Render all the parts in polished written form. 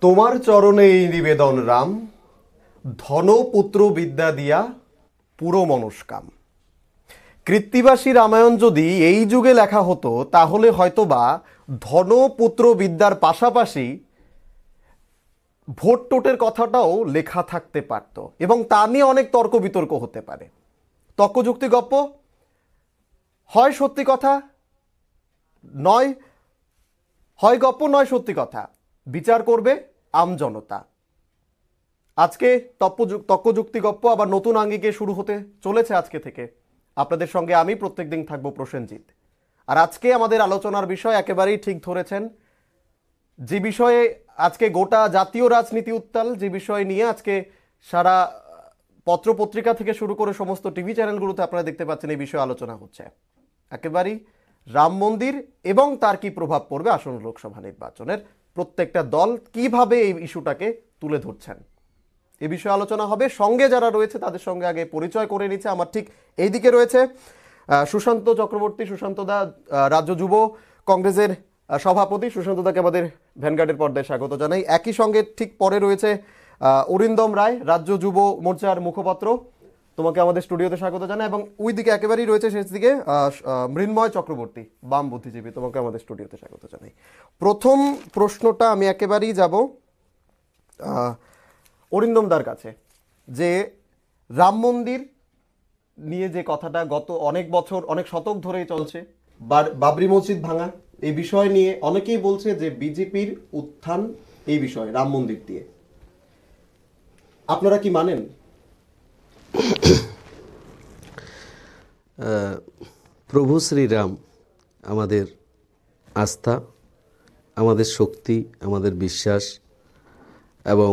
তোমার চরণে এই নিবেদন রাম, ধন পুত্র বিদ্যা দিয়া পুরো মনস্কাম। কৃত্তিবাসী রামায়ণ যদি এই যুগে লেখা হতো তাহলে হয়তোবা ধন পুত্র বিদ্যার পাশাপাশি ভোট টোটের কথাটাও লেখা থাকতে পারত এবং তা নিয়ে অনেক তর্ক বিতর্ক হতে পারে। তর্কযুক্তি গপ্প হয় সত্যি কথা, নয় হয় গপ্প, নয় সত্যি কথা, বিচার করবে আমজনতা। আজকে তর্কযুক্তি গপ্প আবার নতুন আঙ্গিকে শুরু হতে চলেছে আজকে থেকে। আপনাদের সঙ্গে আমি প্রত্যেকদিন থাকবো প্রসেনজিৎ। আর আজকে আমাদের আলোচনার বিষয় একেবারেই ঠিক ধরেছেন, যে বিষয়ে আজকে গোটা জাতীয় রাজনীতি উত্তাল, যে বিষয় নিয়ে আজকে সারা পত্রপত্রিকা থেকে শুরু করে সমস্ত টিভি চ্যানেলগুলোতে আপনারা দেখতে পাচ্ছেন এই বিষয়ে আলোচনা হচ্ছে। একেবারেই রাম মন্দির এবং তার কি প্রভাব পড়বে আসন্ন লোকসভা নির্বাচনের, প্রত্যেকটা দল কিভাবে এই ইস্যুটাকে তুলে ধরছেন এ বিষয়ে আলোচনা হবে। সঙ্গে যারা রয়েছে তাদের সঙ্গে আগে পরিচয় করে নিচ্ছে। আমার ঠিক এইদিকে রয়েছে সুশান্ত চক্রবর্তী, সুশান্তদা রাজ্য যুব কংগ্রেসের সভাপতি। সুশান্তদাকে আমাদের ভ্যানগার্ডের পর্দায় স্বাগত জানাই। একই সঙ্গে ঠিক পরে রয়েছে অরিন্দম রায়, রাজ্য যুব মোর্চার মুখপাত্র, তোমাকে আমাদের স্টুডিওতে স্বাগত জানাই। এবং ওই দিকে একেবারেই রয়েছে শেষ দিকে মৃন্ময় চক্রবর্তী, বাম বুদ্ধিজীবী, তোমাকে আমাদের স্টুডিওতে স্বাগত জানাই। প্রথম প্রশ্নটা আমি একেবারেই যাব অরিন্দমদার কাছে, যে রাম মন্দির নিয়ে যে কথাটা গত অনেক বছর, অনেক শতক ধরেই চলছে, বাবরি মসজিদ ভাঙা, এই বিষয় নিয়ে অনেকেই বলছে যে বিজেপির উত্থান এই বিষয়ে রাম মন্দির দিয়ে, আপনারা কি মানেন? প্রভু শ্রীরাম আমাদের আস্থা, আমাদের শক্তি, আমাদের বিশ্বাস, এবং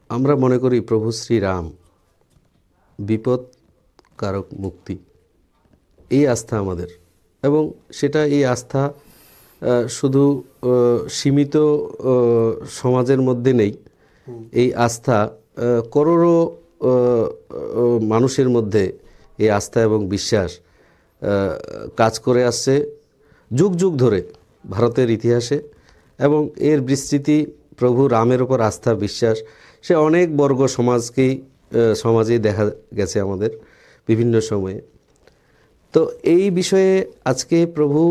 আমরা মনে করি প্রভু শ্রীরাম বিপদ কারক মুক্তি, এই আস্থা আমাদের। এবং সেটা এই আস্থা শুধু সীমিত সমাজের মধ্যে নেই, এই আস্থা করোড়ো মানুষের মধ্যে এই আস্থা এবং বিশ্বাস কাজ করে আসছে যুগ যুগ ধরে ভারতের ইতিহাসে। এবং এর বিস্তৃতি প্রভু রামের ওপর আস্থা বিশ্বাস সে অনেক বর্গ সমাজেই দেখা গেছে আমাদের বিভিন্ন সময়ে। তো এই বিষয়ে আজকে প্রভু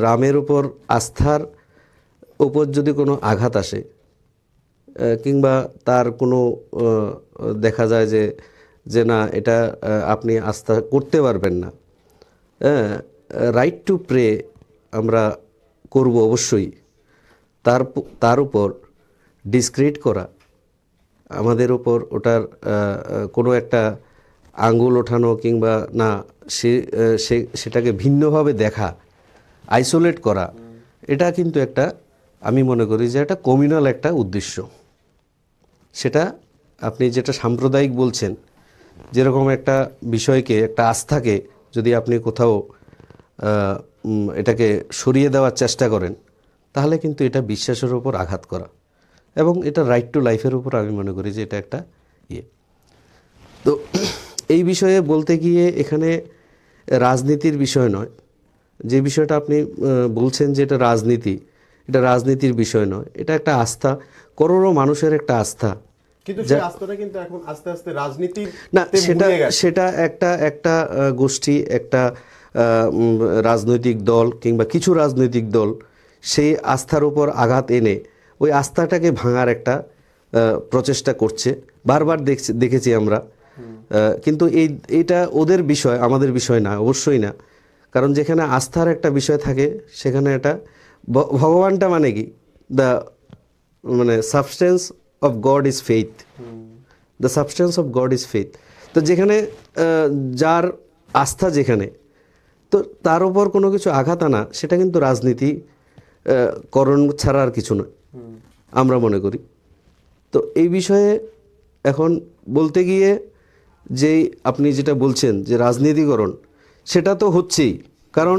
রামের উপর আস্থার উপর যদি কোনো আঘাত আসে, কিংবা তার কোনো দেখা যায় যে না এটা আপনি আস্থা করতে পারবেন না, রাইট টু প্রে আমরা করব অবশ্যই, তার উপর ডিসক্রেডিট করা, আমাদের উপর ওটার কোনো একটা আঙ্গুল ওঠানো, কিংবা না সেটাকে ভিন্নভাবে দেখা, আইসোলেট করা, এটা কিন্তু একটা, আমি মনে করি যে একটা কমিউনাল একটা উদ্দেশ্য। সেটা আপনি যেটা সাম্প্রদায়িক বলছেন, যেরকম একটা বিষয়কে, একটা আস্থাকে যদি আপনি কোথাও এটাকে সরিয়ে দেওয়ার চেষ্টা করেন, তাহলে কিন্তু এটা বিশ্বাসের উপর আঘাত করা, এবং এটা রাইট টু লাইফের উপর আমি মনে করি যে এটা একটা ইয়ে। তো এই বিষয়ে বলতে গিয়ে এখানে রাজনীতির বিষয় নয়, যে বিষয়টা আপনি বলছেন যে এটা রাজনীতি, এটা রাজনীতির বিষয় নয়, এটা একটা আস্থা, করোড়ো মানুষের একটা আস্থা। কিন্তু সেই আস্থাটা কিন্তু এখন আস্তে আস্তে রাজনীতির না, সেটা একটা গোষ্ঠী, একটা রাজনৈতিক দল কিংবা কিছু রাজনৈতিক দল সেই আস্থার উপর আঘাত এনে ওই আস্থাটাকে ভাঙার একটা প্রচেষ্টা করছে, বারবার দেখেছি আমরা। কিন্তু এইটা ওদের বিষয়, আমাদের বিষয় না, অবশ্যই না। কারণ যেখানে আস্থার একটা বিষয় থাকে সেখানে এটা ভগবানটা মানে কি, মানে substance of god is faith, the substance of god is faith. তো যেখানে যার আস্থা যেখানে, তো তার উপর কোনো কিছু আঘাত আনা, সেটা কিন্তু রাজনীতি করণ ছাড়া আর কিছু নয় আমরা মনে করি। তো এই বিষয়ে এখন বলতে গিয়ে যেই আপনি যেটা বলছেন যে রাজনীতিকরণ, সেটা তো হচ্ছেই। কারণ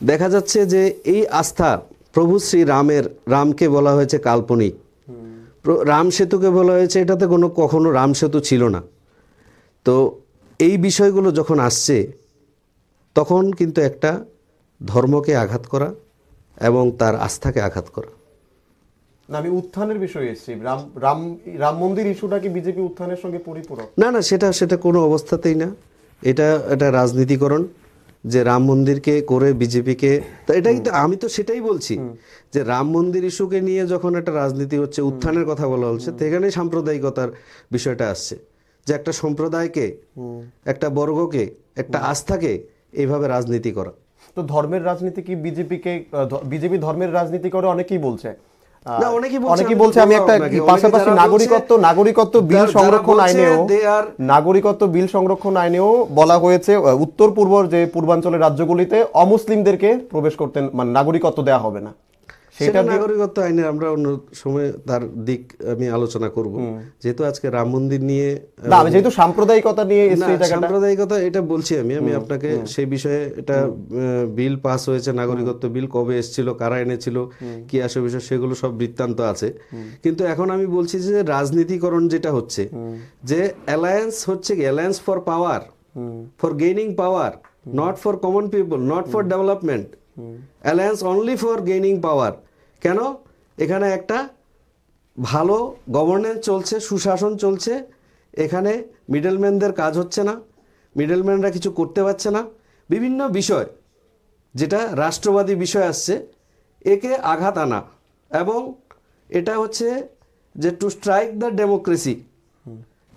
দেখা যাচ্ছে যে এই আস্থা, প্রভু শ্রী রামকে বলা হয়েছে কাল্পনিক, রাম সেতুকে বলা হয়েছে এটাতে কখনো রাম সেতু ছিল না। তো এই বিষয়গুলো যখন আসছে, তখন কিন্তু একটা ধর্মকে আঘাত করা এবং তার আস্থাকে আঘাত করা। না, আমি উত্থানের বিষয়ে এসেছি। রাম রাম রাম মন্দির ইস্যুটা কি বিজেপি উত্থানের সঙ্গে পরিপূরক? না না, সেটা কোনো অবস্থাতেই না। এটা রাজনীতিকরণ, যে রাম মন্দিরকে করে বিজেপিকে, এটাই তো, আমি তো সেটাই বলছি যে রাম মন্দির ইস্যুকে নিয়ে যখন একটা রাজনীতি হচ্ছে, উত্থানের কথা বলা হচ্ছে, সেখানে সাম্প্রদায়িকতার বিষয়টা আসছে, যে একটা সম্প্রদায়কে, একটা বর্গকে, একটা আস্থাকে এইভাবে রাজনীতি করা। তো ধর্মের রাজনীতি কি বিজেপি ধর্মের রাজনীতি করে অনেকেই বলছে। না, অনেকেই বলছে। আমি একটা পাশাপাশি নাগরিকত্ব বিল সংরক্ষণ আইনেও বলা হয়েছে উত্তর পূর্ব যে পূর্বাঞ্চলের রাজ্যগুলিতে অমুসলিমদেরকে প্রবেশ করতে, মানে নাগরিকত্ব দেওয়া হবে না। সেটা নাগরিকত্ব আইনে আমরা অন্য সময় তার দিক আমি আলোচনা করব, যেহেতু আজকে রাম মন্দির নিয়ে, আমি যেহেতু সাম্প্রদায়িকতা নিয়ে সাম্প্রদায়িকতা এটা বলছি, আমি আপনাকে সেই বিষয়ে, এটা বিল পাস হয়েছে, নাগরিকত্ব বিল কবে এসেছিল, কারা এনেছিল, কি আসে বিষয়, সেগুলো সব বৃত্তান্ত আছে। কিন্তু এখন আমি বলছি যে রাজনীতিকরণ যেটা হচ্ছে, যে অ্যালায়েন্স হচ্ছে কি, alliance for power, for gaining power, not for common people, not for development, alliance only for gaining power. কেন? এখানে একটা ভালো গভর্নেন্স চলছে, সুশাসন চলছে, এখানে মিডলম্যানদের কাজ হচ্ছে না, মিডলম্যানরা কিছু করতে পারছে না, বিভিন্ন বিষয় যেটা রাষ্ট্রবাদী বিষয় আসছে, একে আঘাত আনা, এবং এটা হচ্ছে যে টু স্ট্রাইক দ্য ডেমোক্রেসি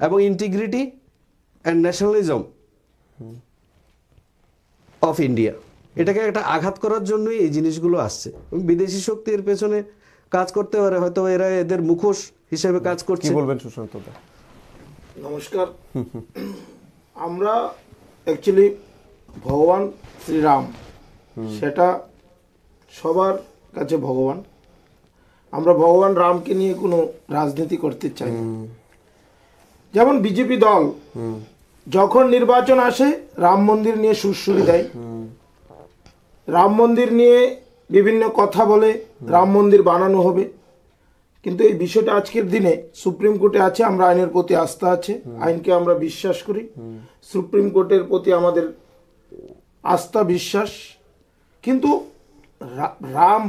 এবং integrity and nationalism of India, এটাকে একটা আঘাত করার জন্যই এই জিনিসগুলো আসছে। বিদেশি শক্তি এর পেছনে কাজ করতে পারে, হয়তো এরা এদের মুখোশ হিসেবে কাজ করছে। কি বলবেন সুশান্ত দা? নমস্কার। আমরা অ্যাকচুয়ালি ভগবান শ্রীরাম, সেটা সবার কাছে ভগবান। আমরা ভগবান রামকে নিয়ে কোনো রাজনীতি করতে চাই না। যেমন বিজেপি দল যখন নির্বাচন আসে, রাম মন্দির নিয়ে সুরসুরি দেয়, রাম মন্দির নিয়ে বিভিন্ন কথা বলে, রাম মন্দির বানানো হবে। কিন্তু এই বিষয়টা আজকের দিনে সুপ্রিম কোর্টে আছে। আমরা আইনের প্রতি আস্থা আছে, আইনকে আমরা বিশ্বাস করি, সুপ্রিম কোর্টের প্রতি আমাদের আস্থা বিশ্বাস। কিন্তু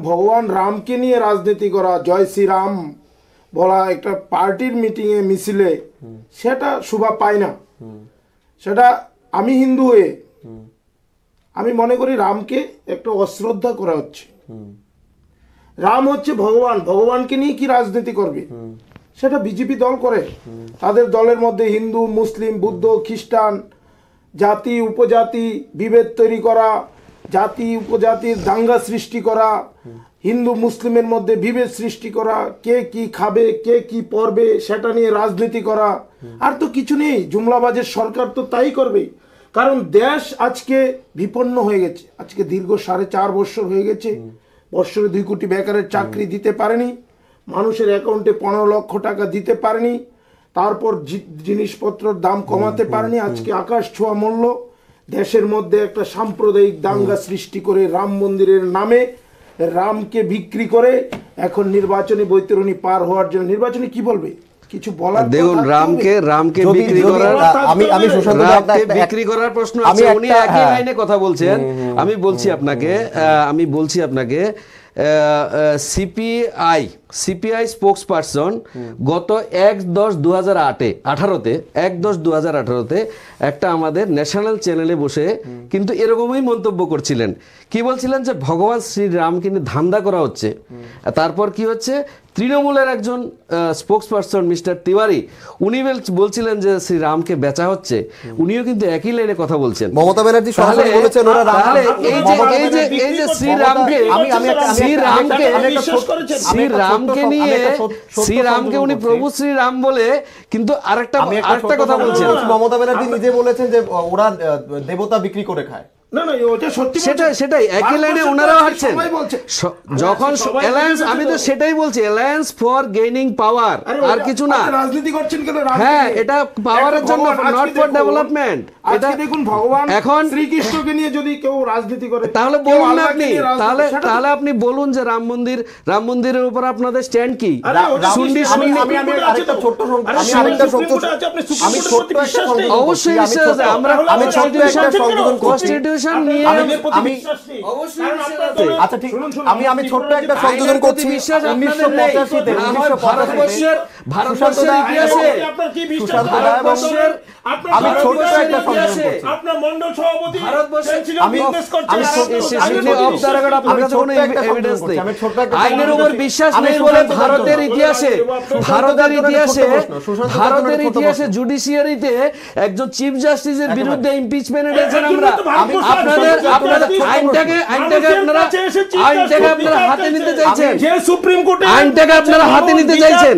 ভগবান রামকে নিয়ে রাজনীতি করা, জয় শ্রীরাম বলা একটা পার্টির মিটিংয়ে, মিছিলে, সেটা শোভা পায় না। সেটা আমি হিন্দু হয়ে আমি মনে করি রামকে একটা অশ্রদ্ধা করা হচ্ছে। রাম হচ্ছে ভগবান, ভগবানকে নিয়ে কি রাজনীতি করবে? সেটা বিজেপি দল করে। তাদের দলের মধ্যে হিন্দু, মুসলিম, বুদ্ধ, খ্রিস্টান, জাতি উপজাতি বিভেদ তৈরি করা, জাতি উপজাতির দাঙ্গা সৃষ্টি করা, হিন্দু মুসলিমের মধ্যে বিভেদ সৃষ্টি করা, কে কি খাবে, কে কি পরবে, সেটা নিয়ে রাজনীতি করা। আর তো কিছু নেই। জুমলাবাজের সরকার তো তাই করবে। কারণ দেশ আজকে বিপন্ন হয়ে গেছে। আজকে দীর্ঘ 4.5 বছর হয়ে গেছে, বছরে 2 কোটি বেকারের চাকরি দিতে পারেনি, মানুষের অ্যাকাউন্টে 15 লক্ষ টাকা দিতে পারেনি, তারপর জিনিসপত্রের দাম কমাতে পারেনি। আজকে আকাশ ছোঁয়া মূল্য। দেশের মধ্যে একটা সাম্প্রদায়িক দাঙ্গা সৃষ্টি করে রাম মন্দিরের নামে রামকে বিক্রি করে এখন নির্বাচনী বৈতরণী পার হওয়ার জন্য, নির্বাচনে কি বলবে? কিছু বলার? দেখুন, রামকে বিক্রি করার, আমি সুশান্ত বিক্রি করার প্রশ্ন আছে। উনি একই লাইনে কথা বলছেন। আমি বলছি আপনাকে সিপিআই স্পোক্স পারসন গত 1/10/2018 একটা আমাদের ন্যাশনাল চ্যানেলে বসে কিন্তু এরকমই মন্তব্য করছিলেন। কি বলছিলেন? যে ভগবান শ্রীরামকে নিয়ে ধান্দা করা হচ্ছে। তারপর কি হচ্ছে, তৃণমূলের একজন স্পোক্স পারসন মিস্টার তিওয়ারি, উনি বলছিলেন যে শ্রীরামকে বেচা হচ্ছে। উনিও কিন্তু একই লাইনে কথা বলছেন। মমতা ব্যানার্জি সরাসরি বলেছেন ওরা এই যে শ্রীরামকে উনি প্রভু শ্রীরাম বলে, কিন্তু আরেকটা কথা বলছেন, মমতা ব্যানার্জি নিজে বলেছেন যে ওরা দেবতা বিক্রি করে খায়। সেটাই একই লাইনে ওনারাও হাঁটছেন। যখন অ্যালায়েন্স, আমি তো সেটাই বলছি, অ্যালায়েন্স ফর গেইনিং পাওয়ার, আর কিছু না। রাজনীতি করছেন কেন? হ্যাঁ, এটা পাওয়ারের জন্য, নট ফর ডেভেলপমেন্ট। আজকে দেখুন ভগবান এখন- শ্রীকৃষ্ণকে নিয়ে যদি কেউ রাজনীতি করে, তাহলে কেউ বলুন না আল্লাহকে আপনি, নিয়ে রাজনীতি, তাহলে সেটা তো- তাহলে আপনি বলুন যে রাম মন্দিরের উপর আপনাদের স্ট্যান্ড কি? আরে ওটা শুনবি আমি- শুনবি আমি- আমি আরেকটা ছোট্ট আরে আমি সুপ্রিম আরেকটা কোর্টে ছোট্ট আছে, আপনি সুপ্রিম আমি কোর্টের ছোট্ট প্রতি একটা বিশ্বাস নেই? সংযোজন অবশ্যই করছি, বিশ্বাস আছে। আমি ছোট্ট একটা সংযোজন করছি। কনস্টিটিউশন নিয়ে আইনের প্রতি আমি- বিশ্বাস নেই। অবশ্যই কারণ বিশ্বাস আপনার আছে। দলের- আচ্ছা ঠিক শুনুন, আমি ছোট্ট একটা আইনের সংযোজন প্রতি করছি। বিশ্বাস আপনাদের নেই। 1985 তে না হয় ভারতবর্ষের ইতিহাসে আপনার কি বিশ্বাস সুশান্ত আছে? রায় এবং আপনার আমি ছোট্ট একটা সংযোজন ইতিহাসে করছি। আপনার মন্ডল সভাপতি ভারতবর্ষের আমি ছোট্ট একটা সংযোজন করছি। আমি ছোট্ট একটা আইনের সংযোজন উপর করছি। বিশ্বাস আমি নেই বলে সুশান্ত ভারতের দত্ত। ইতিহাসে সুশান্ত দত্তের একটা ছোট্ট প্রশ্ন। জুডিশিয়ারিতে একজন চিফ জাস্টিসের একেবারে। বিরুদ্ধে ইমপিচমেন্ট এনেছেন একজন আমরা। তো ভারতবর্ষ আপনাদের আইন আপনাদের সংসদ আইনটাকে মানুষের আপনারা কাছে এসে চিফ আইনটাকে জাস্টিস আপনারা হাতে নিতে চাইছেন। যে সুপ্রিম কোর্টে আইনটাকে আপনারা হাতে নিতে চাইছেন।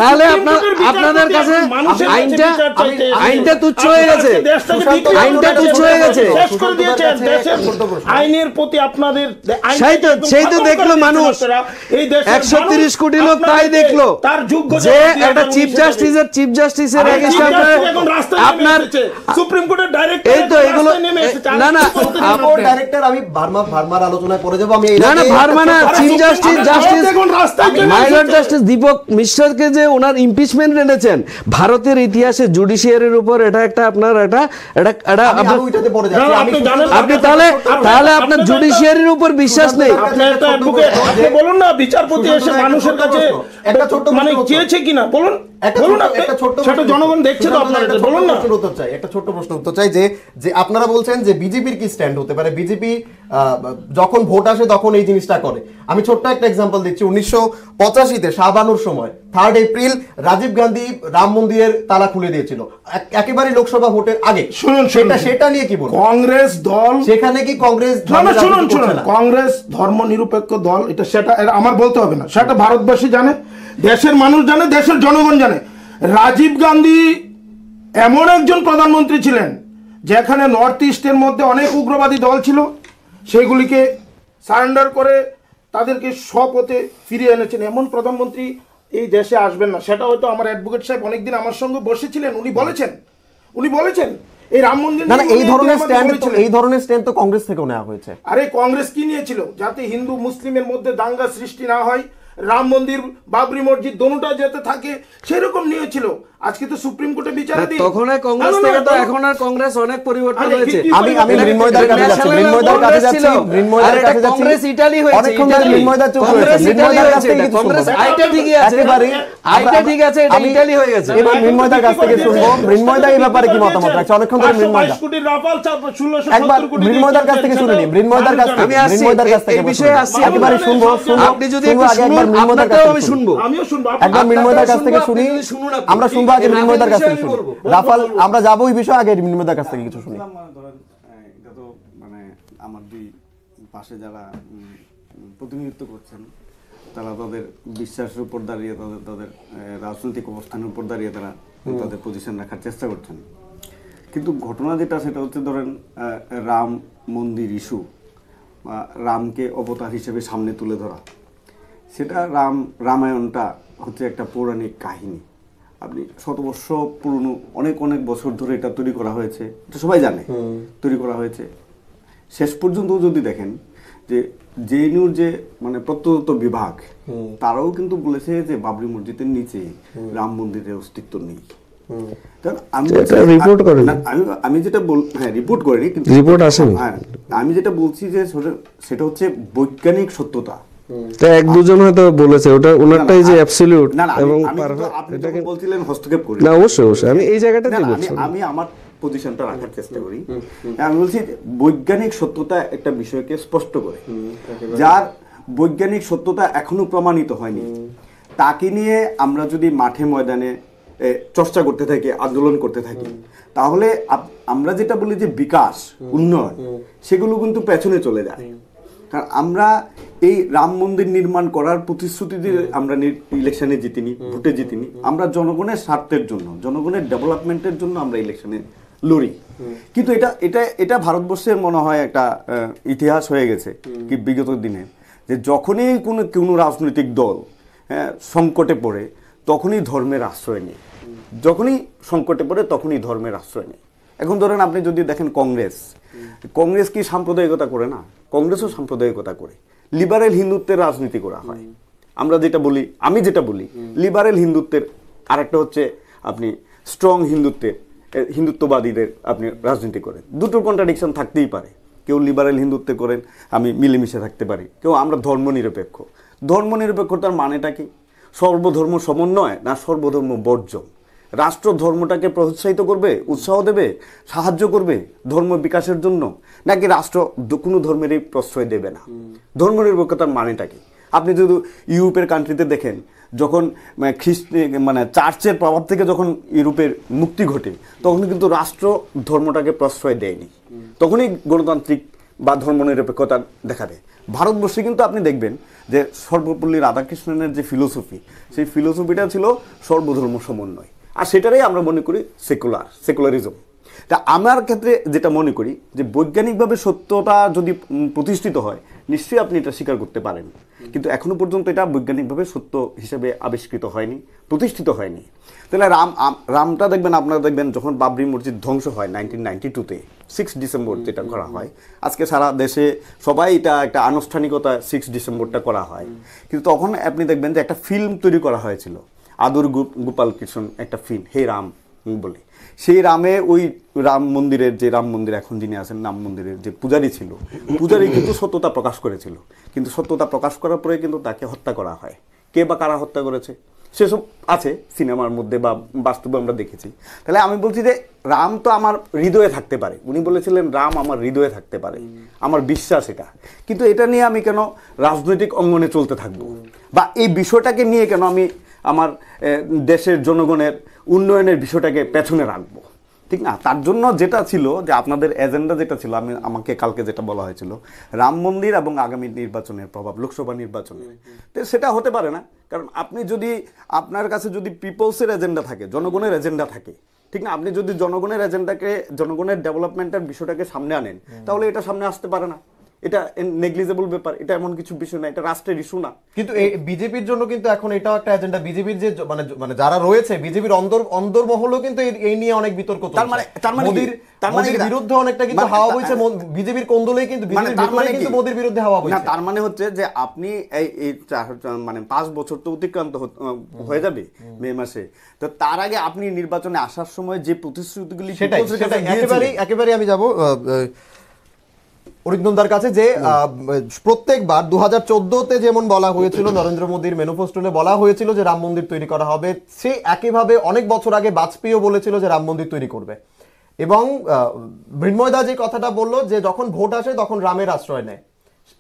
তাহলে আপনাদের কাছে আইনটা তুচ্ছ হয়ে গেছে। আইনটা তুচ্ছ হয়ে গেছে। আইনের প্রতি আপনাদের সেই তো দেখলো মানুষ। 130 কোটি লোক তাই দেখলো যে একটা চিফ জাস্টিসের এগেইনস্টে আপনার সুপ্রিম কোর্টের ডাইরেক্ট এই তো এগুলো না না ডাইরেক্টর আমি ভার্মার আলোচনায় পড়ে যাবো। আমি না না ভার্মা না, চিফ জাস্টিস মাইলর জাস্টিস দীপক মিশ্রকে যে ওনার ইমপিচমেন্ট এনেছেন, ভারতের ইতিহাসে জুডিশিয়ারির উপর এটা একটা আপনার এটা ওইটাতে পড়ে যাচ্ছি। আমি আপনি তাহলে আপনার জুডিশিয়ারির উপর বিশ্বাস নেই। বলুন না, বিচারপতি এসে মানুষের কাছে একটা ছোট্ট মানে প্রশ্ন চেয়েছে কিনা বলুন, বলুন আপনি। সেটা জনগণ দেখছে তো আপনার, এটা বলুন না। একটা ছোট্ট প্রশ্ন উত্তর চাই যে আপনারা বলছেন যে বিজেপির কি স্ট্যান্ড হতে পারে। বিজেপি যখন ভোট আসে তখন এই জিনিসটা করে। আমি ছোট্ট একটা এক্সাম্পল দিচ্ছি। 1985-তে শাহবানুর সময় 3 এপ্রিল রাজীব গান্ধী রাম মন্দিরের তালা খুলে দিয়েছিল, একেবারে লোকসভা ভোটের আগে। শুনুন, সেটা নিয়ে কি বলবো? কংগ্রেস দল সেখানে কি কংগ্রেস শুনুন, কংগ্রেস ধর্ম নিরপেক্ষ দল, সেটা আমার বলতে হবে না, সেটা ভারতবাসী জানে, দেশের মানুষ জানে, দেশের জনগণ জানে। রাজীব গান্ধী এমন একজন প্রধানমন্ত্রী ছিলেন যেখানে নর্থ ইস্টের মধ্যে অনেক উগ্রবাদী দল ছিল, সেগুলিকে সারেন্ডার করে তাদেরকে স্বপথে ফিরিয়ে এনেছেন। এমন প্রধানমন্ত্রী এই দেশে আসবেন না। সেটা হয়তো আমার অ্যাডভোকেট সাহেব অনেকদিন আমার সঙ্গে বসেছিলেন, উনি বলেছেন এই রাম মন্দির না এই ধরনের স্ট্যান্ড তো কংগ্রেস থেকেও নেওয়া হয়েছে। আরে কংগ্রেস কি নিয়েছিল? যাতে হিন্দু মুসলিমের মধ্যে দাঙ্গা সৃষ্টি না হয়, রাম মন্দির বাবরি মসজিদ দোনোটা যেতে থাকে, সেরকম নিয়েছিল। আজকে তো সুপ্রিম কোর্টে বিচারে দিই। তখন কংগ্রেস থেকে তো এখন আর কংগ্রেস অনেক পরিবর্তন হয়েছে। আমি মৃন্ময়দার কাছে যাচ্ছি। কংগ্রেস ইটালি হয়েছে। অনেকক্ষণ ধরে মৃন্ময়দার চুপ রয়েছে। মৃন্ময়দার কাছ থেকে কিছু কংগ্রেস শুনবো। আইটা ঠিকই আছে, আইটা ঠিক আছে, এটা ইটালি হয়ে গেছে। এবার মৃন্ময়দার কাছ থেকে শুনবো মৃন্ময়দা এই ব্যাপারে কি মতামত রাখছে। অনেকক্ষণ ধরে মৃন্ময়দা একবার মৃন্ময়দার কাছ থেকে শুনে নি। মৃন্ময়দার কাছ থেকে এই বিষয়ে আসছি, একেবারে শুনবো। আপনি যদি একটু শুনুন, আপনাকেও আমি শুনবো। আমিও শুনবো। একবার মৃন্ময়দার কাছ থেকে শুনি। আমরা শুনবো আগে মৃন্ময়দার কাছ থেকে শুনি। রাফাল আমরা যাবো এই বিষয়ে, আগে মৃন্ময়দার কাছ থেকে কিছু শুনি। ধরেন এটা তো মানে আমার দুই পাশে যারা প্রতিনিধিত্ব করছেন তারা তাদের বিশ্বাসের উপর দাঁড়িয়ে তাদের রাজনৈতিক অবস্থানের উপর দাঁড়িয়ে তারা তাদের পজিশন রাখার চেষ্টা করছেন। কিন্তু ঘটনা যেটা সেটা হচ্ছে ধরেন রাম মন্দির ইস্যু বা রামকে অবতার হিসেবে সামনে তুলে ধরা, সেটা রামায়ণটা হচ্ছে একটা পৌরাণিক কাহিনী। আপনি শতবর্ষ পুরনো অনেক বছর ধরে এটা তৈরি করা হয়েছে, এটা সবাই জানে তৈরি করা হয়েছে। শেষ পর্যন্ত যদি দেখেন যে জেএনইউর যে মানে প্রত্যন্ত বিভাগ তারাও কিন্তু বলেছে যে বাবরি মসজিদের নিচে রাম মন্দিরের অস্তিত্ব নেই। আমি যেটা রিপোর্ট করিনি, কিন্তু রিপোর্ট আসেনি। হ্যাঁ, আমি যেটা বলছি যে সেটা হচ্ছে বৈজ্ঞানিক সত্যতা। এক দুজন হয়তো বলেছে ওটা ওনারটাই যে অ্যাবসলিউট এবং আপনি যখন বলছিলেন হস্তক্ষেপ করি না, অবশ্যই আমি এই জায়গাটাতে বলছি, আমি আমার পজিশনটা রাখার চেষ্টা করি। আমি বলছি বৈজ্ঞানিক সত্যতা একটা বিষয়কে স্পষ্ট করে, যার বৈজ্ঞানিক সত্যতা এখনো প্রমাণিত হয়নি তাকে নিয়ে আমরা যদি মাঠে ময়দানে চর্চা করতে থাকি, আন্দোলন করতে থাকি, তাহলে আমরা যেটা বলি যে বিকাশ উন্নয়ন সেগুলো কিন্তু পেছনে চলে যায়। কারণ আমরা এই রাম মন্দির নির্মাণ করার প্রতিশ্রুতি দিয়ে আমরা ইলেকশনে জিতিনি, ভোটে জিতিনি। আমরা জনগণের স্বার্থের জন্য, জনগণের ডেভেলপমেন্টের জন্য আমরা ইলেকশনে লড়ি। কিন্তু এটা ভারতবর্ষের মনে হয় একটা ইতিহাস হয়ে গেছে কি বিগত দিনে, যে যখনই কোনো রাজনৈতিক দল সংকটে পড়ে তখনই ধর্মের আশ্রয় নেয়, যখনই সংকটে পড়ে তখনই ধর্মের আশ্রয় নেয়। এখন ধরেন আপনি যদি দেখেন কংগ্রেস কি সাম্প্রদায়িকতা করে না? কংগ্রেসও সাম্প্রদায়িকতা করে। লিবারেল হিন্দুত্বের রাজনীতি করা হয়। আমি যেটা বলি লিবারেল হিন্দুত্বের, আরেকটা হচ্ছে আপনি স্ট্রং হিন্দুত্ববাদীদের আপনি রাজনীতি করেন। দুটোর কন্ট্রাডিকশন থাকতেই পারে। কেউ লিবারেল হিন্দুত্বে করেন, আমি মিলেমিশে থাকতে পারি। কেউ আমরা ধর্মনিরপেক্ষ। ধর্মনিরপেক্ষতার মানেটা কি? সর্বধর্ম সমন্বয় না সর্বধর্ম বর্জন? রাষ্ট্র ধর্মটাকে প্रोत्साहित করবে, উৎসাহ দেবে, সাহায্য করবে ধর্ম বিকাশের জন্য, নাকি রাষ্ট্র কোনো ধর্মেরই প্রশ্রয় দেবে না? ধর্মনিরপেক্ষতার মানেটা কি? আপনি যদি ইউরোপের কান্ট্রিতে দেখেন, যখন চার্চের প্রভাব থেকে যখন ইউরোপের মুক্তি ঘটে, তখন কিন্তু রাষ্ট্র ধর্মটাকে প্রশ্রয় দেয়নি, তখনই গণতান্ত্রিক বা ধর্মনিরপেক্ষতা দেখা দেয়। ভারতবর্ষে কিন্তু আপনি দেখবেন যে সর্বপল্লী রাধাকৃষ্ণনের যে ফিলোসফি, সেই ফিলোসফিটা ছিল সর্বধর্ম সমন্বয়, আর সেটারই আমরা মনে করি সেকুলারিজম। তা আমার ক্ষেত্রে যেটা মনে করি যে বৈজ্ঞানিকভাবে সত্যতা যদি প্রতিষ্ঠিত হয়, নিশ্চয়ই আপনি এটা স্বীকার করতে পারেন, কিন্তু এখনো পর্যন্ত এটা বৈজ্ঞানিকভাবে সত্য হিসেবে আবিষ্কৃত হয়নি, প্রতিষ্ঠিত হয়নি। তাহলে রামটা দেখবেন, আপনারা দেখবেন যখন বাবরি মসজিদ ধ্বংস হয় 1992-তে 6 ডিসেম্বর যেটা করা হয়, আজকে সারা দেশে সবাই এটা একটা আনুষ্ঠানিকতা 6 ডিসেম্বরটা করা হয়, কিন্তু তখন আপনি দেখবেন যে একটা ফিল্ম তৈরি করা হয়েছিল, আদর গোপাল কৃষ্ণ একটা ফিল্ম, হে রাম বলে। সেই রামে ওই রাম মন্দির এখন যিনি আছেন রাম মন্দিরের যে পূজারী ছিল, পূজারী কিন্তু সত্যতা প্রকাশ করেছিল, কিন্তু সত্যতা প্রকাশ করার পরে কিন্তু তাকে হত্যা করা হয়। কে বা কারা হত্যা করেছে সেসব আছে সিনেমার মধ্যে বা বাস্তবে আমরা দেখেছি। তাহলে আমি বলছি যে রাম তো আমার হৃদয়ে থাকতে পারে, উনি বলেছিলেন রাম আমার হৃদয়ে থাকতে পারে, আমার বিশ্বাস এটা। কিন্তু এটা নিয়ে আমি কেন রাজনৈতিক অঙ্গনে চলতে থাকবো, বা এই বিষয়টাকে নিয়ে কেন আমি আমার দেশের জনগণের উন্নয়নের বিষয়টাকে পেছনে রাখবো? ঠিক না? তার জন্য যেটা ছিল যে আপনাদের এজেন্ডা যেটা ছিল, আমাকে কালকে যেটা বলা হয়েছিল, রাম মন্দির এবং আগামী নির্বাচনের প্রভাব, লোকসভা নির্বাচনে, তো সেটা হতে পারে না। কারণ আপনি যদি আপনার কাছে যদি পিপলসের এজেন্ডা থাকে, জনগণের এজেন্ডা থাকে, ঠিক না, আপনি যদি জনগণের এজেন্ডাকে, জনগণের ডেভেলপমেন্টের বিষয়টাকে সামনে আনেন, তাহলে এটা সামনে আসতে পারে না। এটা নেগলিজেবল ব্যাপার, এটা এমন কিছু বিষয় না, এটা রাষ্ট্রের ইস্যু না। কিন্তু এই বিজেপির জন্য কিন্তু এখন এটাও একটা এজেন্ডা। বিজেপির যে মানে যারা রয়েছে, বিজেপির অন্দরমহলেও কিন্তু এই নিয়ে অনেক বিতর্ক চলছে। মোদির বিরুদ্ধে অনেকটা কিন্তু হাওয়া বইছে, বিজেপির কোন্দলেই কিন্তু মোদির বিরুদ্ধে হাওয়া বইছে। তার মানে হচ্ছে যে আপনি এই 5 বছর তো অতিক্রান্ত হয়ে যাবে মে মাসে, তো তার আগে আপনি নির্বাচনে আসার সময় যে প্রতিশ্রুতিগুলি, সেটাই একেবারে আমি যাব অরিন্দমদার কাছে, যে প্রত্যেকবার 2014-তে যেমন বলা হয়েছিল, নরেন্দ্র মোদীর ম্যানিফেস্টোতে বলা হয়েছিল যে রাম মন্দির তৈরি করা হবে, সে একইভাবে অনেক বছর আগে বাজপেয়ীও বলেছিল যে রাম মন্দির তৈরি করবে। এবং মৃন্ময়দা যে কথাটা বললো যে যখন ভোট আসে তখন রামের আশ্রয় নেয়,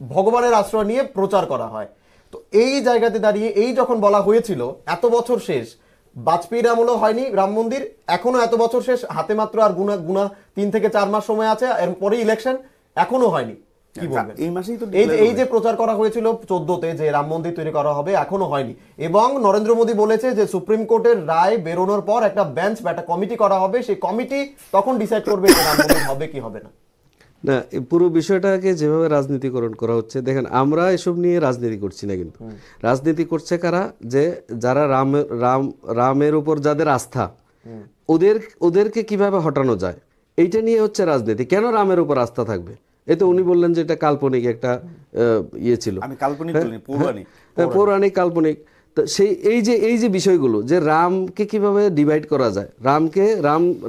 ভগবানের আশ্রয় নিয়ে প্রচার করা হয়। তো এই জায়গাতে দাঁড়িয়ে এই যখন বলা হয়েছিল, এত বছর শেষ, বাজপেয়ীর আমলেও হয়নি রাম মন্দির, এখনো এত বছর শেষ, হাতে মাত্র আর গুনা 3 থেকে 4 মাস সময় আছে, এরপরে ইলেকশন, এখনো হয়নি। কি বলবেন? এই মাসেই তো এই যে প্রচার করা হয়েছিল 14-তে যে রাম মন্দির তৈরি করা হবে, এখনো হয়নি। এবং নরেন্দ্র মোদী বলেছে যে সুপ্রিম কোর্টের রায় বেরোনোর পর একটা বেঞ্চ বা একটা কমিটি করা হবে, সেই কমিটি তখন ডিসাইড করবে যে রাম মন্দির হবে কি হবে না। না, এই পুরো বিষয়টাকে যেভাবে রাজনীতিকরণ করা হচ্ছে, দেখেন আমরা এসব নিয়ে রাজনীতি করছি না, কিন্তু রাজনীতি করছে কারা? যে যারা রামের উপর যাদের আস্থা, ওদেরকে কিভাবে হটানো যায়, এইটা নিয়ে হচ্ছে রাজনীতি। কেন রামের উপর আস্থা থাকবে? এই তো উনি বললেন যে এটা কাল্পনিক একটা ইয়ে ছিল, পৌরাণিক কাল্পনিক। তো এই যে বিষয়গুলো, যে রামকে কিভাবে ডিভাইড করা যায়,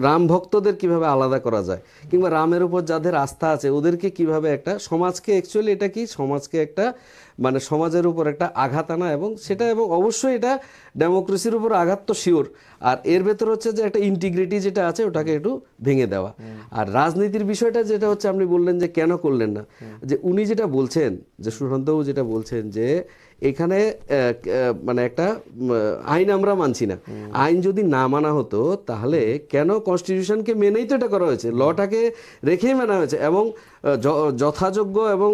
রাম ভক্তদের কিভাবে আলাদা করা যায়, কিংবা রামের উপর যাদের আস্থা আছে ওদেরকে কিভাবে একটা সমাজকে, অ্যাকচুয়ালি এটা কি সমাজকে একটা সমাজের উপর একটা আঘাত আনা, এবং অবশ্যই এটা ডেমোক্রেসির উপর আঘাত তো শিওর। আর এর ভেতর হচ্ছে যে একটা ইন্টিগ্রিটি যেটা আছে ওটাকে একটু ভেঙে দেওয়া। আর রাজনীতির বিষয়টা যেটা হচ্ছে, আপনি বললেন যে কেন করলেন না, যে উনি যেটা বলছেন, যে সুশান্তবাবু যেটা বলছেন, যে এখানে একটা আইন আমরা মানছি না, আইন যদি না মানা হতো তাহলে কেন কনস্টিটিউশনকে মেনেই তো এটা করা হয়েছে, লটাকে রেখেই মানা হয়েছে, এবং যথাযোগ্য এবং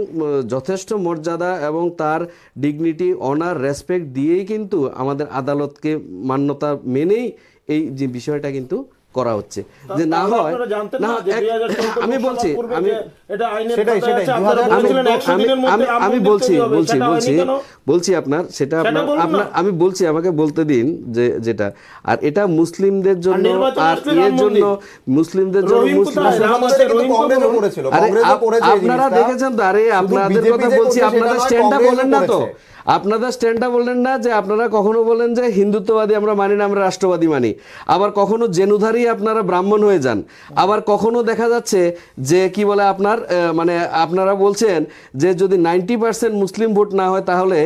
যথেষ্ট মর্যাদা এবং তার ডিগনিটি, অনার, রেসপেক্ট দিয়েই কিন্তু আমাদের আদালতকে মান্যতা মেনেই এই যে বিষয়টা কিন্তু করা হচ্ছে, যে না হয় আপনারা জানতেন না না যে 2014 আমি বলছি লোকসভা পূর্বে আমি যে এটা আইনের সেটাই, কথা আছে, সেটাই, আপনারা 2014 বলেছিলেন 100 দিনের মধ্যে রাম আমি মন্দির বলছি তৈরি হবে, বলছি সেটা বলছি হয়নি কেন? বলছি আপনার সেটা সেটা বলুন আপনার না। আমি বলছি, আমাকে বলতে দিন যে যেটা, আর এটা মুসলিমদের জন্য নির্বাচন আর আসলে এর রাম জন্য মন্দির। মুসলিমদের জন্য রহিম মুসলিম কোথায়? রাম মুসলমানদের কিন্তু রহিম কংগ্রেসও কবরুন। করেছিল, আরে কংগ্রেসও করেছে এই আপনারা জিনিসটা। দেখেছেন তো, আরে শুধু আপনাদের BJP কথা যে বলছি, করছে আপনারা সেটা নয়, স্ট্যান্ডটা কংগ্রেসও বলেন না তো, করেছে। আপনারা স্ট্যান্ডটা বললেন না যে আপনারা কখনো বলেন যে হিন্দুত্ববাদী আমরা মানি না, আমরা রাষ্ট্রবাদী মানি, আবার কখনো জেনুধারী আপনারা ব্রাহ্মণ হয়ে যান, আবার কখনো দেখা যাচ্ছে যে কি বলে আপনার মানে আপনারা বলছেন যে যদি 90% মুসলিম ভোট না হয় তাহলে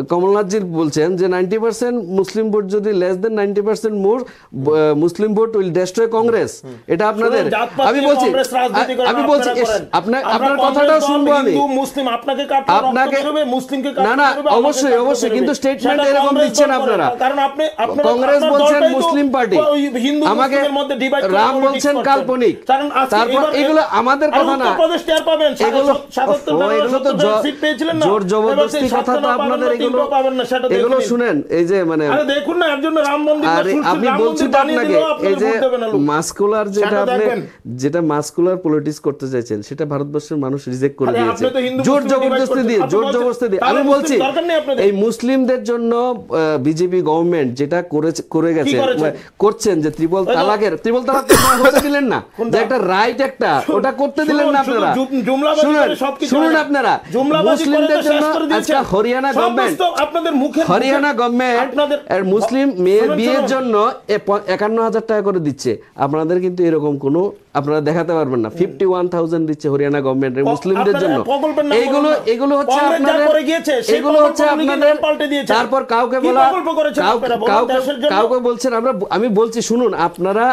কমলনাথজি বলছেন যে 90% মুসলিম ভোট যদি less than 90% more Muslim vote will destroy Congress. এটা আপনাদের শুনুন, জাতপাত আমি নিয়ে বলছি কংগ্রেস রাজনীতি করেন, আমি বলছি আপনারা করেন। আপনার আমরা আপনার কংগ্রেস কথাটাও দল শুনবো আমি, হিন্দু, মুসলিম আপনাকে কাটতে রক্ত আপনাকে বেরোবে, মুসলিমকে কাটতে না না বেরোবে, আমাকে অবশ্যই কাটতে অবশ্যই, বেরোবে। কিন্তু স্টেটমেন্ট সেটা এরকম কংগ্রেস দিচ্ছেন দল করে। আপনারা, কারণ আপনারা কংগ্রেস আপনার বলছেন দলটাই তো মুসলিম পার্টি, ওই হিন্দু আমাকে মুসলিমের মধ্যে divide করে রাম politics বলছেন করছেন। কাল্পনিক, কারণ আজকে তারপর এবার- এগুলো আমাদের আর কথা না, উত্তরপ্রদেশ টের পাবেন, এগুলো 77 এগুলো তো সিট পেয়েছিলেন না, জোর জবরদস্তি এবার সেই কথা তো 57 আপনাদের, পাবেন না, এগুলো 3টাও পাবেন না, সেটা দেখে এগুলো নিন। শুনেন এই যে মানে আরে দেখুন না, এর জন্য রাম মন্দির আরে আমি বলছি তো আপনাকে এই যে মাস্কুলার যেটা সেটা আপনি দেখবেন। যেটা মাস্কুলার পলিটিক্স করতে চাইছেন সেটা ভারতবর্ষের মানুষ রিজেক্ট করে আরে দিয়েছে আপনি তো হিন্দু জোর মুসলিম জবরদস্তি divide দিয়ে, করছেন, জোর আপনি জবরদস্তি দিয়ে। তাহলে আমি মুসলিম বলছি দরকার নেই আপনাদের। এই মুসলিমদের জন্য বিজেপি গভর্নমেন্ট যেটা করে গেছে করেছেন? করছেন যে ত্রিপল ওই তো- তালাক হতে দিলেন না, যে একটা রাইট একটা ওটা করতে দিলেন না আপনারা। শুনুন আপনারা, মুসলিমদের জন্য আজকে হরিয়ানা গভর্নমেন্ট হরিয়ানা গভর্নমেন্ট মুসলিম মেয়ে বিয়ের জন্য 51,000 টাকা করে দিচ্ছে। আপনাদের কিন্তু এরকম কোনো আপনারা দেখাতে পারবেন না। 51,000 দিচ্ছে হরিয়ানা গভর্নমেন্ট মুসলিমদের জন্য। এগুলো হচ্ছে আপনাদের, এগুলো হচ্ছে আপনাদের। তারপর কাউকে বলা, কাউকে বলছেন আমি বলছি শুনুন, আপনারা